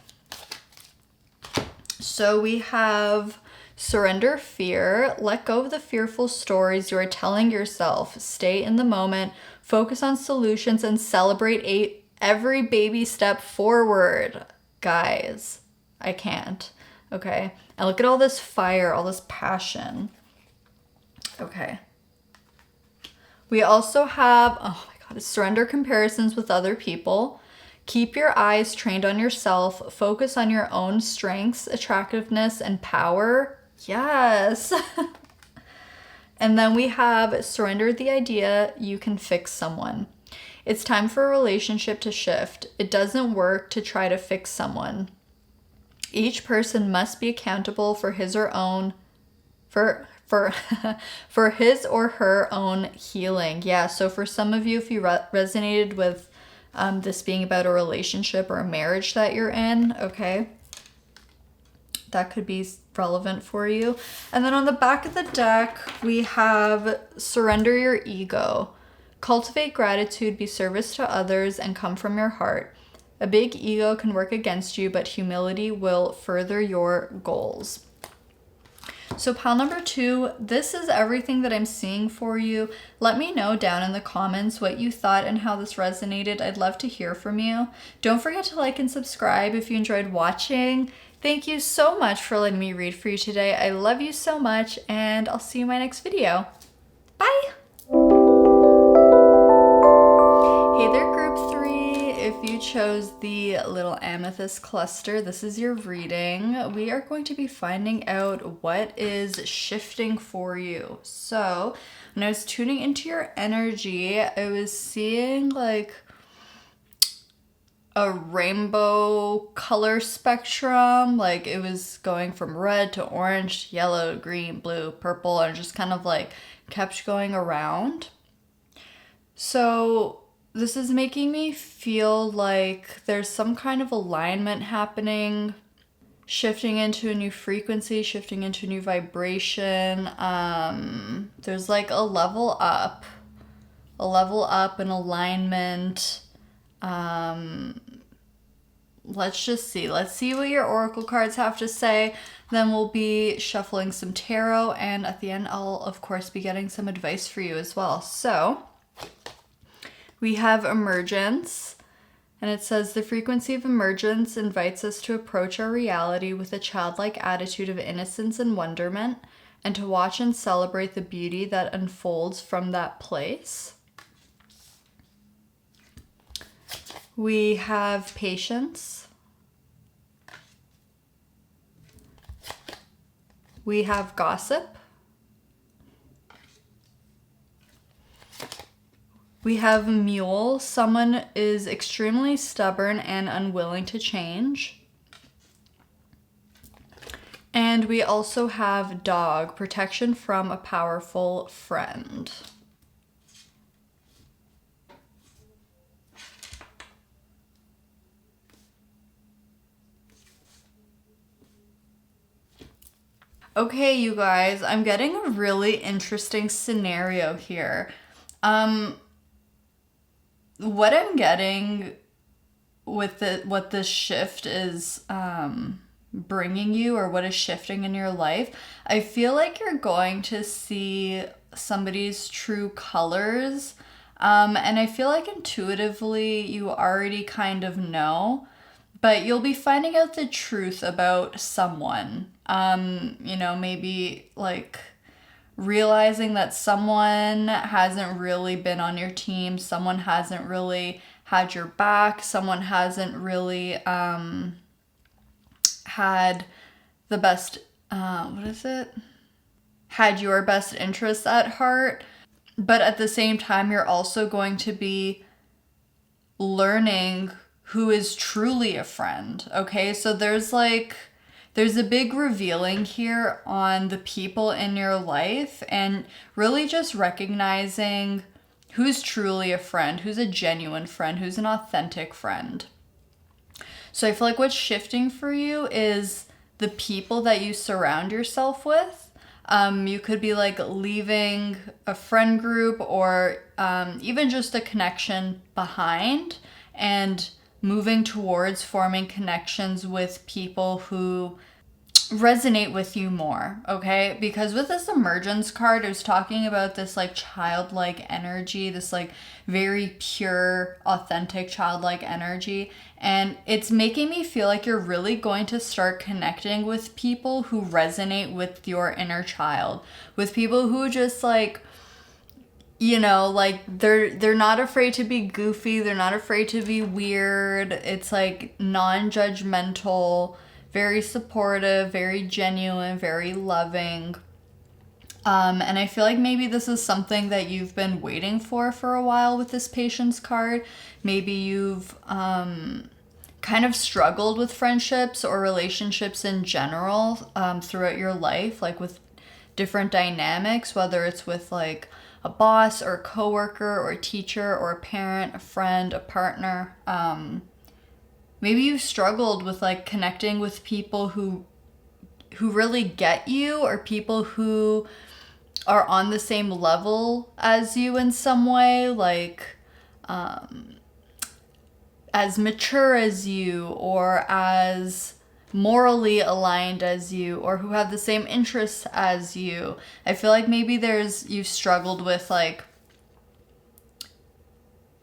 So we have surrender fear. Let go of the fearful stories you are telling yourself. Stay in the moment. Focus on solutions and celebrate every baby step forward. Guys, I can't. Okay. And look at all this fire, all this passion. Okay. We also have, oh my God, surrender comparisons with other people. Keep your eyes trained on yourself. Focus on your own strengths, attractiveness, and power. Yes. And then we have surrender the idea you can fix someone. It's time for a relationship to shift. It doesn't work to try to fix someone. Each person must be accountable for his or own for his or her healing. healing. Yeah, so for some of you, if you resonated with this being about a relationship or a marriage that you're in, okay, that could be relevant for you. And then on the back of the deck, we have surrender your ego. Cultivate gratitude, be service to others, and come from your heart. A big ego can work against you, but humility will further your goals. So pile number 2, this is everything that I'm seeing for you. Let me know down in the comments what you thought and how this resonated. I'd love to hear from you. Don't forget to like and subscribe if you enjoyed watching. Thank you so much for letting me read for you today. I love you so much, and I'll see you in my next video. Bye! if you chose the little amethyst cluster, this is your reading. We are going to be finding out what is shifting for you. So when I was tuning into your energy, I was seeing like a rainbow color spectrum. Like it was going from red to orange, yellow, green, blue, purple, and just kind of like kept going around. So this is making me feel like there's some kind of alignment happening, shifting into a new frequency, shifting into a new vibration. There's like a level up, an alignment. Let's just see. Let's see what your oracle cards have to say. Then we'll be shuffling some tarot, and at the end I'll of course be getting some advice for you as well. So we have emergence, and it says the frequency of emergence invites us to approach our reality with a childlike attitude of innocence and wonderment, and to watch and celebrate the beauty that unfolds from that place. We have patience. We have gossip. We have mule. Someone is extremely stubborn and unwilling to change. And we also have dog, protection from a powerful friend. Okay, you guys, I'm getting a really interesting scenario here. What I'm getting with what this shift is bringing you, or what is shifting in your life, I feel like you're going to see somebody's true colors. And I feel like intuitively you already kind of know, but you'll be finding out the truth about someone. Maybe like realizing that someone hasn't really been on your team, someone hasn't really had your back, someone hasn't really had the best, had your best interests at heart. But at the same time, you're also going to be learning who is truly a friend, okay? So there's a big revealing here on the people in your life, and really just recognizing who's truly a friend, who's a genuine friend, who's an authentic friend. So I feel like what's shifting for you is the people that you surround yourself with. You could be like leaving a friend group, or even just a connection behind, and moving towards forming connections with people who resonate with you more, okay? Because with this emergence card, it was talking about this like childlike energy, this like very pure, authentic childlike energy. And it's making me feel like you're really going to start connecting with people who resonate with your inner child, with people who just like, like they're not afraid to be goofy, they're not afraid to be weird. It's like non-judgmental, very supportive, very genuine, very loving. And I feel like maybe this is something that you've been waiting for a while with this patience card. Maybe you've kind of struggled with friendships or relationships in general throughout your life, like with different dynamics, whether it's with like a boss or a coworker or a teacher or a parent, a friend, a partner. Maybe you've struggled with like connecting with people who really get you, or people who are on the same level as you in some way, like as mature as you, or as morally aligned as you, or who have the same interests as you. I feel like maybe you've struggled with like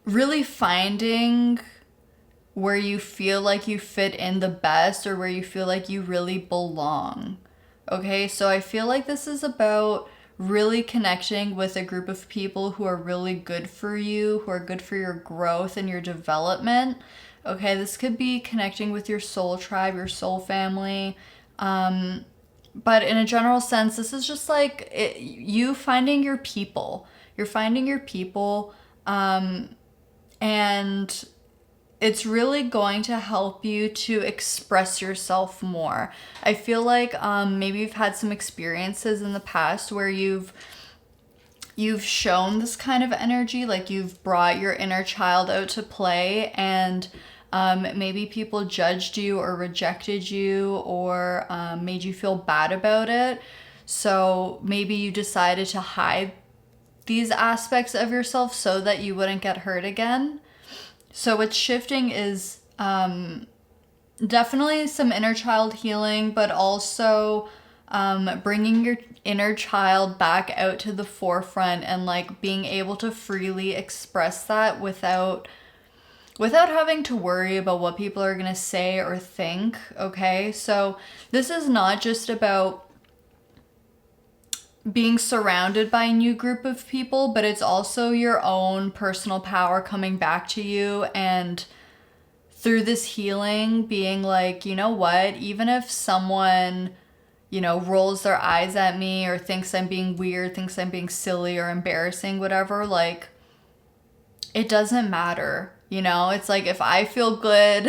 really finding where you feel like you fit in the best, or where you feel like you really belong. Okay, so I feel like this is about really connecting with a group of people who are really good for you, who are good for your growth and your development. Okay, this could be connecting with your soul tribe, your soul family. But in a general sense, this is just like you finding your people. You're finding your people, and it's really going to help you to express yourself more. I feel like maybe you've had some experiences in the past where you've shown this kind of energy, like you've brought your inner child out to play, and maybe people judged you or rejected you or made you feel bad about it. So maybe you decided to hide these aspects of yourself so that you wouldn't get hurt again. So what's shifting is definitely some inner child healing, but also bringing your inner child back out to the forefront and like being able to freely express that without having to worry about what people are going to say or think. Okay, so this is not just about being surrounded by a new group of people, but it's also your own personal power coming back to you, and through this healing being like, you know what, even if someone, you know, rolls their eyes at me or thinks I'm being weird, thinks I'm being silly or embarrassing, whatever, like, it doesn't matter. You know, it's like if I feel good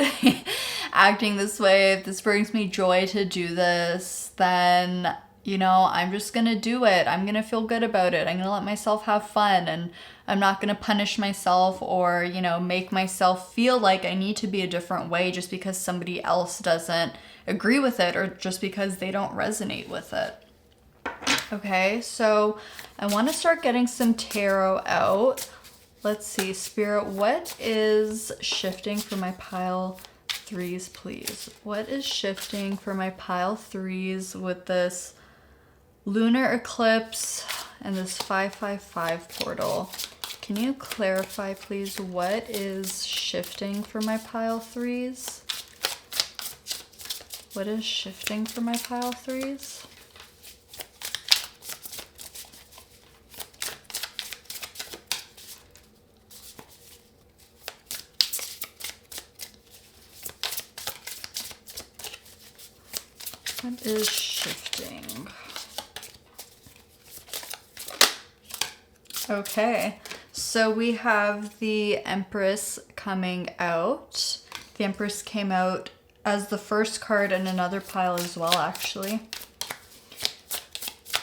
acting this way, if this brings me joy to do this, then, you know, I'm just going to do it. I'm going to feel good about it. I'm going to let myself have fun, and I'm not going to punish myself or, you know, make myself feel like I need to be a different way just because somebody else doesn't agree with it or just because they don't resonate with it. Okay, so I want to start getting some tarot out. Let's see, Spirit, what is shifting for my pile 3s, please? What is shifting for my pile 3s with this lunar eclipse and this 555 portal? Can you clarify, please, what is shifting for my pile 3s? What is shifting for my pile 3s? What is shifting? Okay, so we have the Empress coming out. The Empress came out as the first card in another pile as well, actually.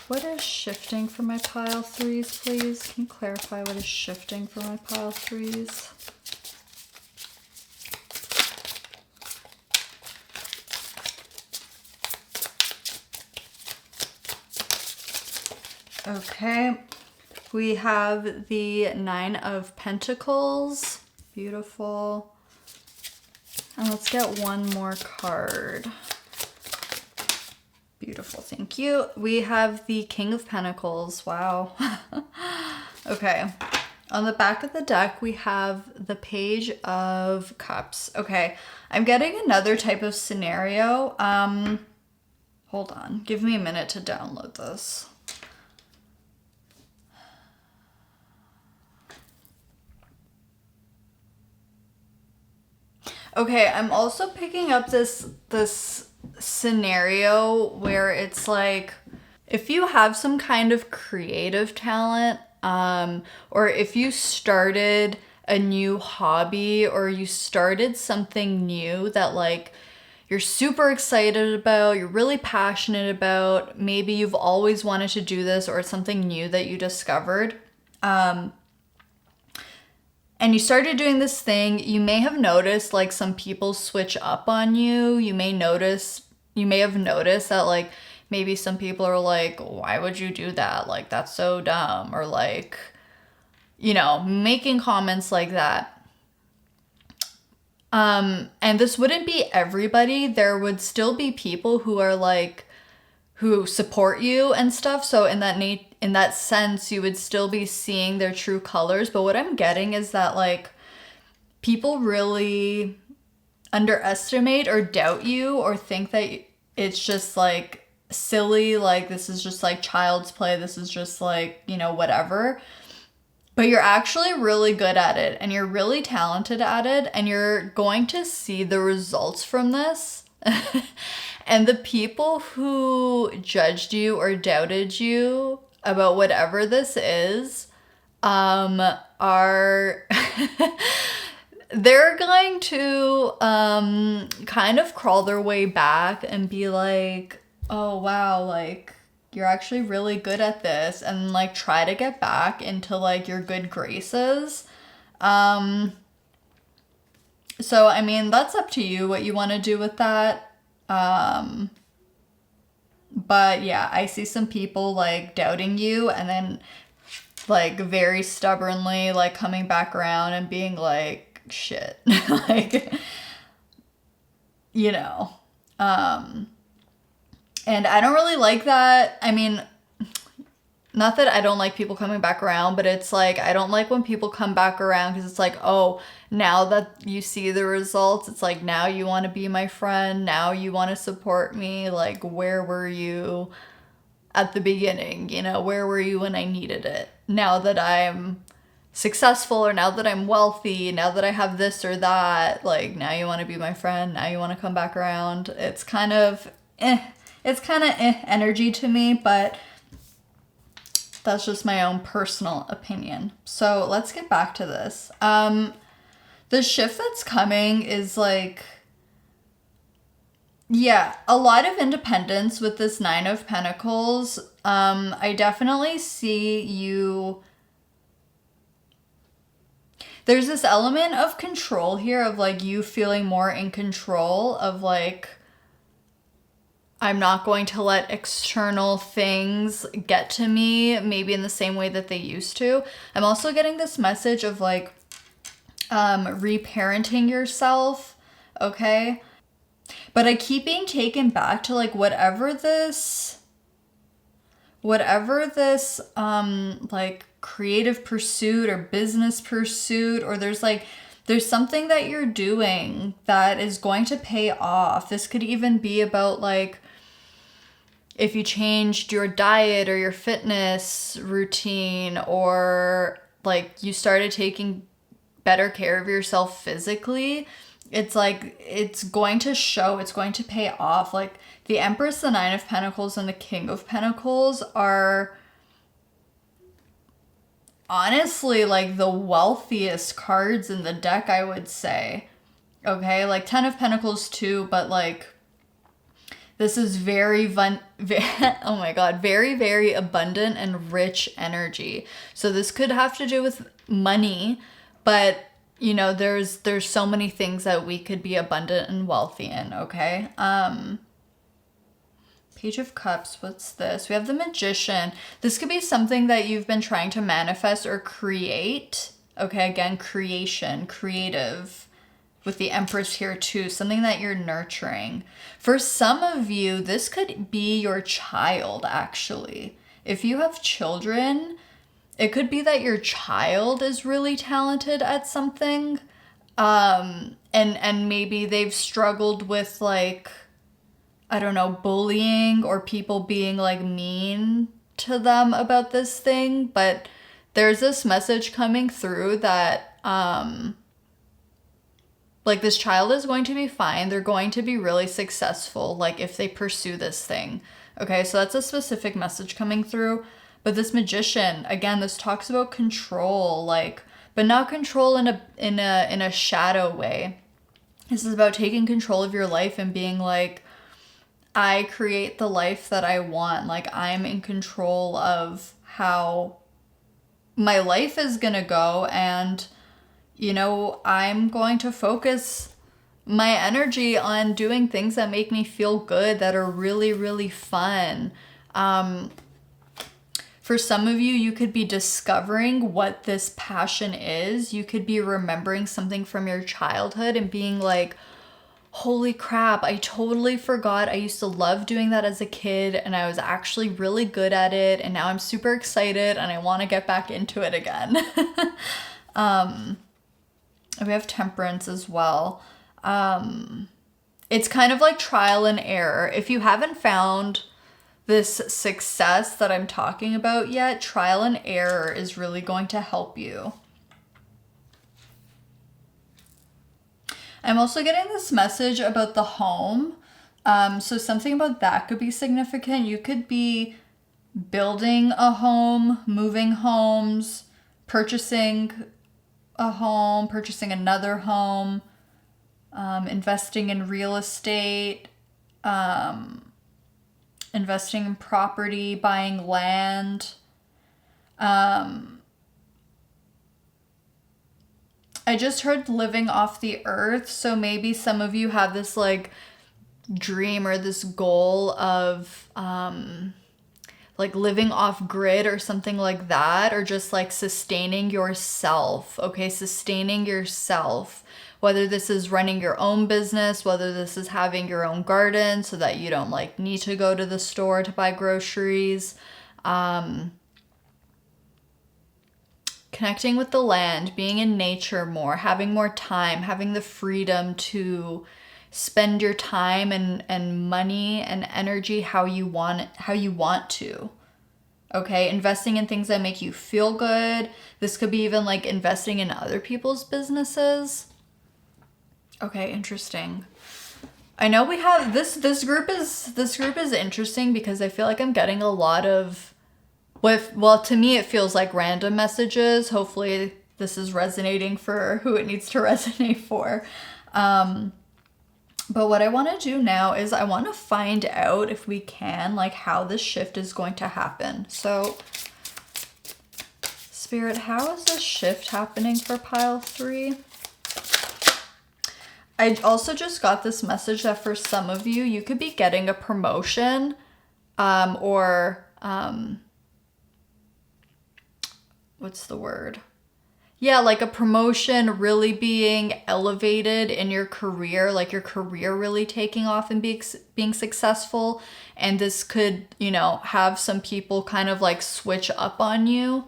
What is shifting for my pile 3s, please? Can you clarify what is shifting for my pile 3s? Okay, we have the 9 of Pentacles. Beautiful. And let's get one more card. Beautiful, thank you. We have the King of Pentacles. Wow. Okay, on the back of the deck, we have the Page of Cups. Okay, I'm getting another type of scenario. Hold on, give me a minute to download this. Okay, I'm also picking up this scenario where it's like, if you have some kind of creative talent, or if you started a new hobby or you started something new that like you're super excited about, you're really passionate about, maybe you've always wanted to do this or it's something new that you discovered, and you started doing this thing, you may have noticed like some people switch up on you. You may have noticed that like maybe some people are like, why would you do that? Like, that's so dumb. Or like, you know, making comments like that. And this wouldn't be everybody. There would still be people who are like, who support you and stuff. So in that sense, you would still be seeing their true colors. But what I'm getting is that like people really underestimate or doubt you or think that it's just like silly, like this is just like child's play, this is just like, you know, whatever. But you're actually really good at it and you're really talented at it and you're going to see the results from this. And the people who judged you or doubted you about whatever this is, are they're going to kind of crawl their way back and be like, oh wow, like you're actually really good at this, and like try to get back into like your good graces. So I mean, that's up to you what you want to do with that. But yeah, I see some people like doubting you and then like very stubbornly like coming back around and being like, shit. Like, you know. And I don't really like that. I mean, not that I don't like people coming back around, but it's like, I don't like when people come back around because it's like, oh, now that you see the results, it's like, now you want to be my friend. Now you want to support me. Like, where were you at the beginning? You know, where were you when I needed it? Now that I'm successful, or now that I'm wealthy, now that I have this or that, like, now you want to be my friend. Now you want to come back around. It's kind of energy to me, but that's just my own personal opinion. So let's get back to this. The shift that's coming is like, yeah, a lot of independence with this Nine of Pentacles. I definitely see you. There's this element of control here of like you feeling more in control of like, I'm not going to let external things get to me, maybe in the same way that they used to. I'm also getting this message of like reparenting yourself, okay? But I keep being taken back to like whatever this like creative pursuit or business pursuit, or there's something that you're doing that is going to pay off. This could even be about like, if you changed your diet or your fitness routine, or like you started taking better care of yourself physically, it's like, it's going to show, it's going to pay off. Like the Empress, the Nine of Pentacles, and the King of Pentacles are honestly like the wealthiest cards in the deck, I would say. Okay, like 10 of Pentacles too, but like this is very, oh my God, very, very abundant and rich energy. So this could have to do with money, but you know, there's so many things that we could be abundant and wealthy in, okay? Page of Cups, what's this? We have the Magician. This could be something that you've been trying to manifest or create. Okay, again, creation, creative. With the Empress here too, something that you're nurturing. For some of you, this could be your child, actually. If you have children, it could be that your child is really talented at something. And maybe they've struggled with like, I don't know, bullying or people being like mean to them about this thing. But there's this message coming through that, like this child is going to be fine. They're going to be really successful, like if they pursue this thing. Okay, so that's a specific message coming through. But this Magician, again, this talks about control, like, but not control in a shadow way. This is about taking control of your life and being like, I create the life that I want. Like I'm in control of how my life is gonna go, and you know, I'm going to focus my energy on doing things that make me feel good, that are really, really fun. For some of you, you could be discovering what this passion is. You could be remembering something from your childhood and being like, holy crap, I totally forgot. I used to love doing that as a kid and I was actually really good at it. And now I'm super excited and I want to get back into it again. We have Temperance as well. It's kind of like trial and error. If you haven't found this success that I'm talking about yet. Trial and error is really going to help you. I'm also getting this message about the home. So something about that could be significant. You could be building a home, moving homes, purchasing a home, purchasing another home, investing in real estate, investing in property, buying land. I just heard living off the earth. So maybe some of you have this like dream or this goal of like living off grid or something like that, or just like sustaining yourself. Okay, sustaining yourself. Whether this is running your own business, whether this is having your own garden so that you don't like need to go to the store to buy groceries. Connecting with the land, being in nature more, having more time, having the freedom to spend your time and money and energy how you want to. Okay, investing in things that make you feel good. This could be even like investing in other people's businesses. Okay, interesting. I know we have this group is interesting because I feel like I'm getting a lot of to me it feels like random messages. Hopefully this is resonating for who it needs to resonate for. But what I want to do now is I want to find out if we can, like, how this shift is going to happen. So, Spirit, how is this shift happening for pile 3? I also just got this message that for some of you, you could be getting a promotion what's the word? Yeah, like a promotion, really being elevated in your career, like your career really taking off and being successful. And this could, you know, have some people kind of like switch up on you.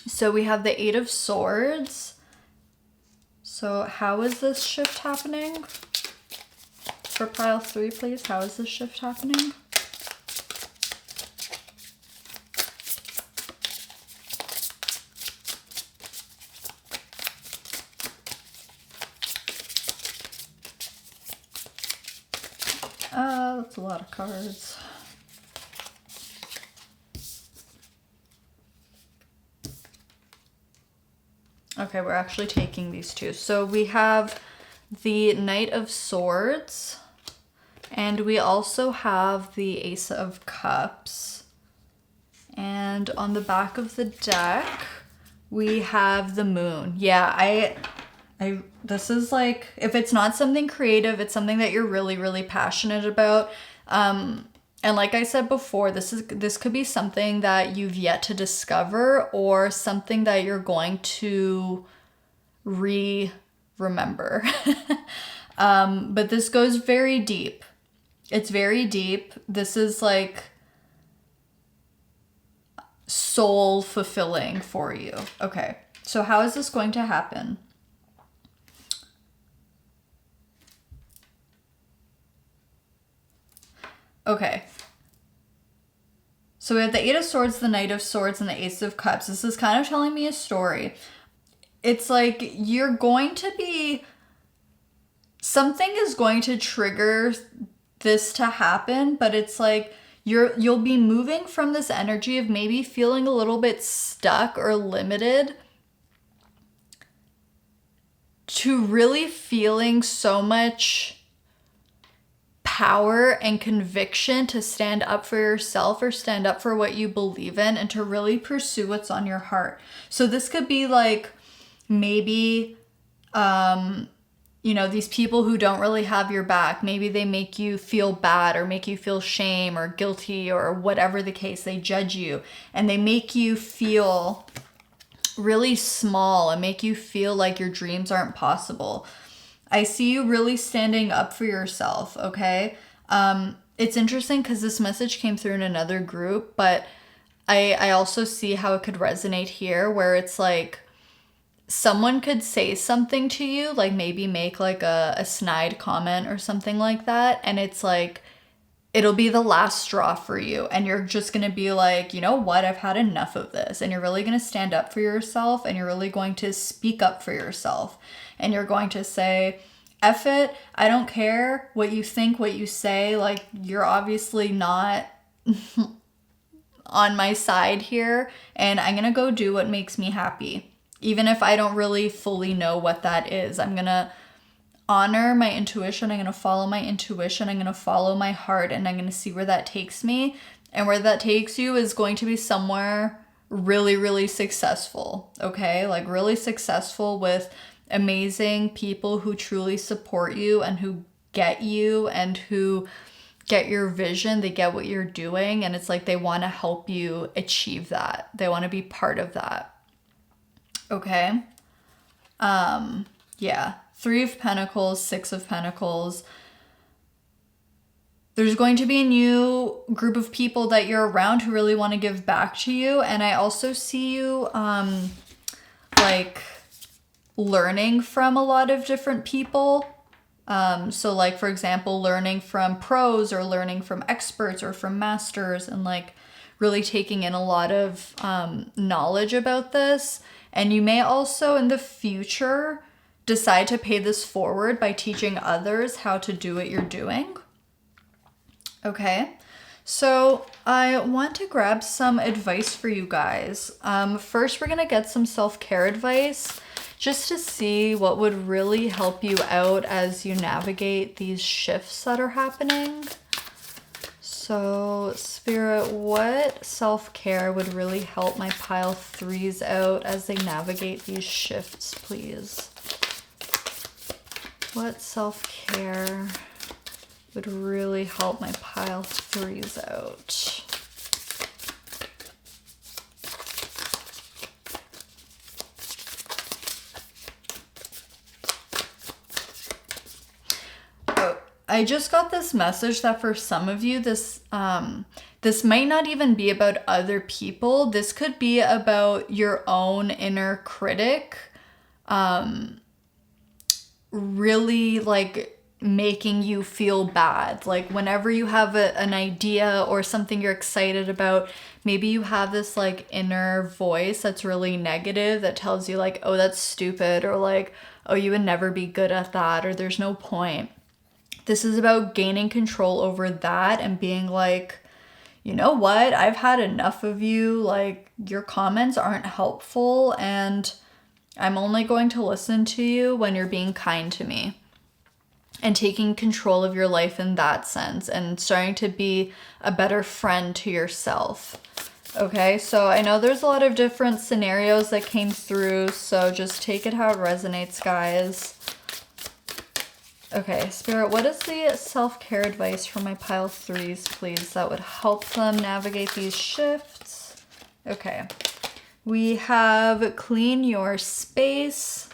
So we have the 8 of Swords. So how is this shift happening? For pile 3, please. How is this shift happening? That's a lot of cards. Okay, we're actually taking these two. So we have the Knight of Swords, and we also have the Ace of Cups. And on the back of the deck, we have the Moon. Yeah, this is like, if it's not something creative, it's something that you're really, really passionate about. And like I said before, this could be something that you've yet to discover, or something that you're going to remember. But this goes very deep. It's very deep. This is like soul fulfilling for you. Okay, so how is this going to happen? Okay. So we have the 8 of Swords, the Knight of Swords, and the Ace of Cups. This is kind of telling me a story. It's like you're going to be... something is going to trigger this to happen, but it's like you'll be moving from this energy of maybe feeling a little bit stuck or limited to really feeling so much power and conviction to stand up for yourself or stand up for what you believe in and to really pursue what's on your heart. So this could be like maybe, you know, these people who don't really have your back, maybe they make you feel bad or make you feel shame or guilty or whatever the case. They judge you and they make you feel really small and make you feel like your dreams aren't possible. I see you really standing up for yourself, okay? It's interesting because this message came through in another group, but I also see how it could resonate here, where it's like someone could say something to you, like maybe make like a snide comment or something like that, and it's like it'll be the last straw for you. And you're just going to be like, you know what? I've had enough of this. And you're really going to stand up for yourself, and you're really going to speak up for yourself. And you're going to say, F it. I don't care what you think, what you say. Like, you're obviously not on my side here. And I'm going to go do what makes me happy. Even if I don't really fully know what that is. I'm going to honor my intuition. I'm going to follow my intuition. I'm going to follow my heart, and I'm going to see where that takes me. And where that takes you is going to be somewhere really, really successful. Okay? Like really successful with amazing people who truly support you and who get you and who get your vision. They get what you're doing. And it's like they want to help you achieve that. They want to be part of that. Okay? Yeah. 3 of Pentacles, 6 of Pentacles. There's going to be a new group of people that you're around who really want to give back to you. And I also see you like learning from a lot of different people. So like, for example, learning from pros or learning from experts or from masters, and like really taking in a lot of knowledge about this. And you may also in the future decide to pay this forward by teaching others how to do what you're doing. Okay, so I want to grab some advice for you guys. First, we're gonna get some self-care advice just to see what would really help you out as you navigate these shifts that are happening. So, Spirit, what self-care would really help my pile 3s out as they navigate these shifts, please? What self-care would really help my pile 3s out? Oh, I just got this message that for some of you, this might not even be about other people. This could be about your own inner critic. Really like making you feel bad. Like whenever you have an idea or something you're excited about, maybe you have this like inner voice that's really negative that tells you like, oh, that's stupid, or like, oh, you would never be good at that, or there's no point. This is about gaining control over that and being like, you know what? I've had enough of you. Like, your comments aren't helpful, and I'm only going to listen to you when you're being kind to me. And taking control of your life in that sense, and starting to be a better friend to yourself. Okay, so I know there's a lot of different scenarios that came through, so just take it how it resonates, guys. Okay, Spirit, what is the self-care advice for my pile 3s, please, that would help them navigate these shifts? Okay. We have clean your space.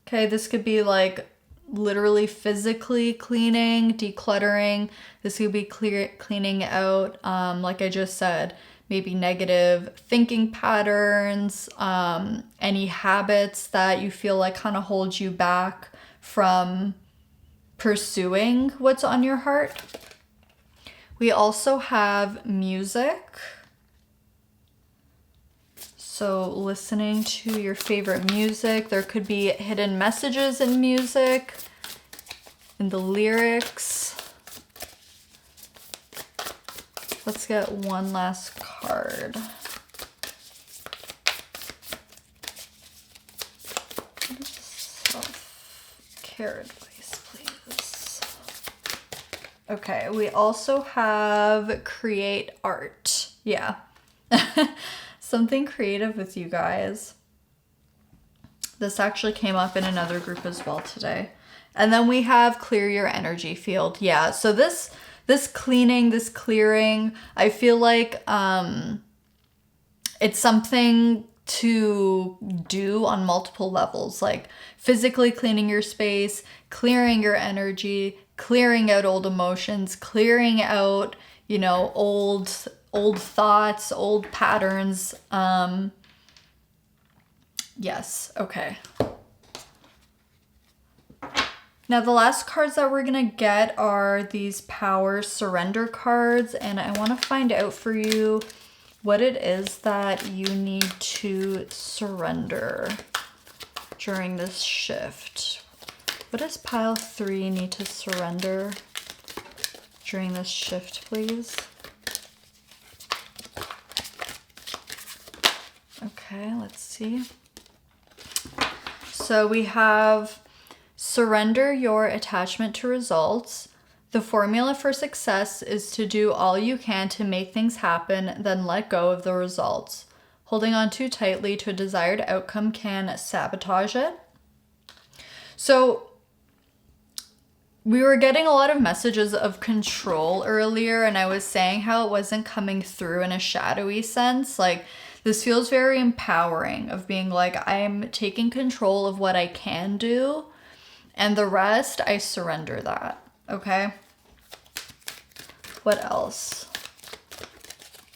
Okay, this could be like literally physically cleaning, decluttering. This could be cleaning out, like I just said, maybe negative thinking patterns, any habits that you feel like kind of hold you back from pursuing what's on your heart. We also have music. So listening to your favorite music. There could be hidden messages in music, in the lyrics. Let's get one last card. Self-care advice, please. Okay, we also have create art. Yeah. Something creative with you guys. This actually came up in another group as well today. And then we have clear your energy field. Yeah, so this cleaning, this clearing, I feel like it's something to do on multiple levels, like physically cleaning your space, clearing your energy, clearing out old emotions, clearing out, you know, old thoughts, old patterns. Yes, okay. Now the last cards that we're gonna get are these power surrender cards, and I want to find out for you what it is that you need to surrender during this shift. What does pile 3 need to surrender during this shift, please? Okay, let's see. So we have surrender your attachment to results. The formula for success is to do all you can to make things happen, then let go of the results. Holding on too tightly to a desired outcome can sabotage it. So we were getting a lot of messages of control earlier, and I was saying how it wasn't coming through in a shadowy sense. Like, this feels very empowering of being like, I'm taking control of what I can do, and the rest, I surrender that, okay? What else?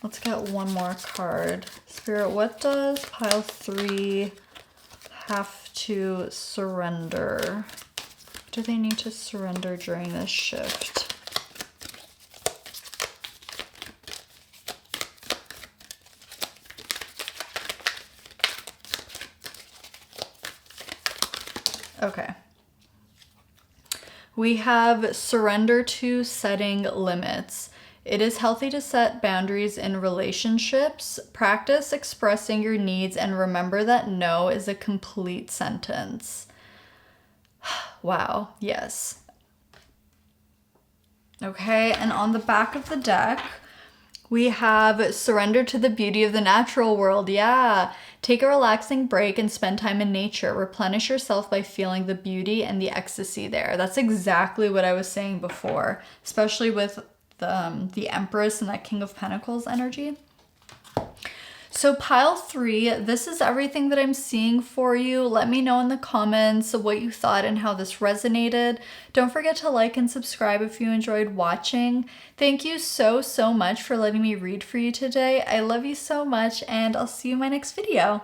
Let's get one more card. Spirit, what does pile 3 have to surrender? What do they need to surrender during this shift? Okay. We have surrender to setting limits. It is healthy to set boundaries in relationships. Practice expressing your needs and remember that no is a complete sentence. Wow, yes. Okay, and on the back of the deck, we have surrender to the beauty of the natural world. Yeah. Take a relaxing break and spend time in nature. Replenish yourself by feeling the beauty and the ecstasy there. That's exactly what I was saying before, especially with the Empress and that King of Pentacles energy. So pile 3, this is everything that I'm seeing for you. Let me know in the comments what you thought and how this resonated. Don't forget to like and subscribe if you enjoyed watching. Thank you so much for letting me read for you today. I love you so much, and I'll see you in my next video.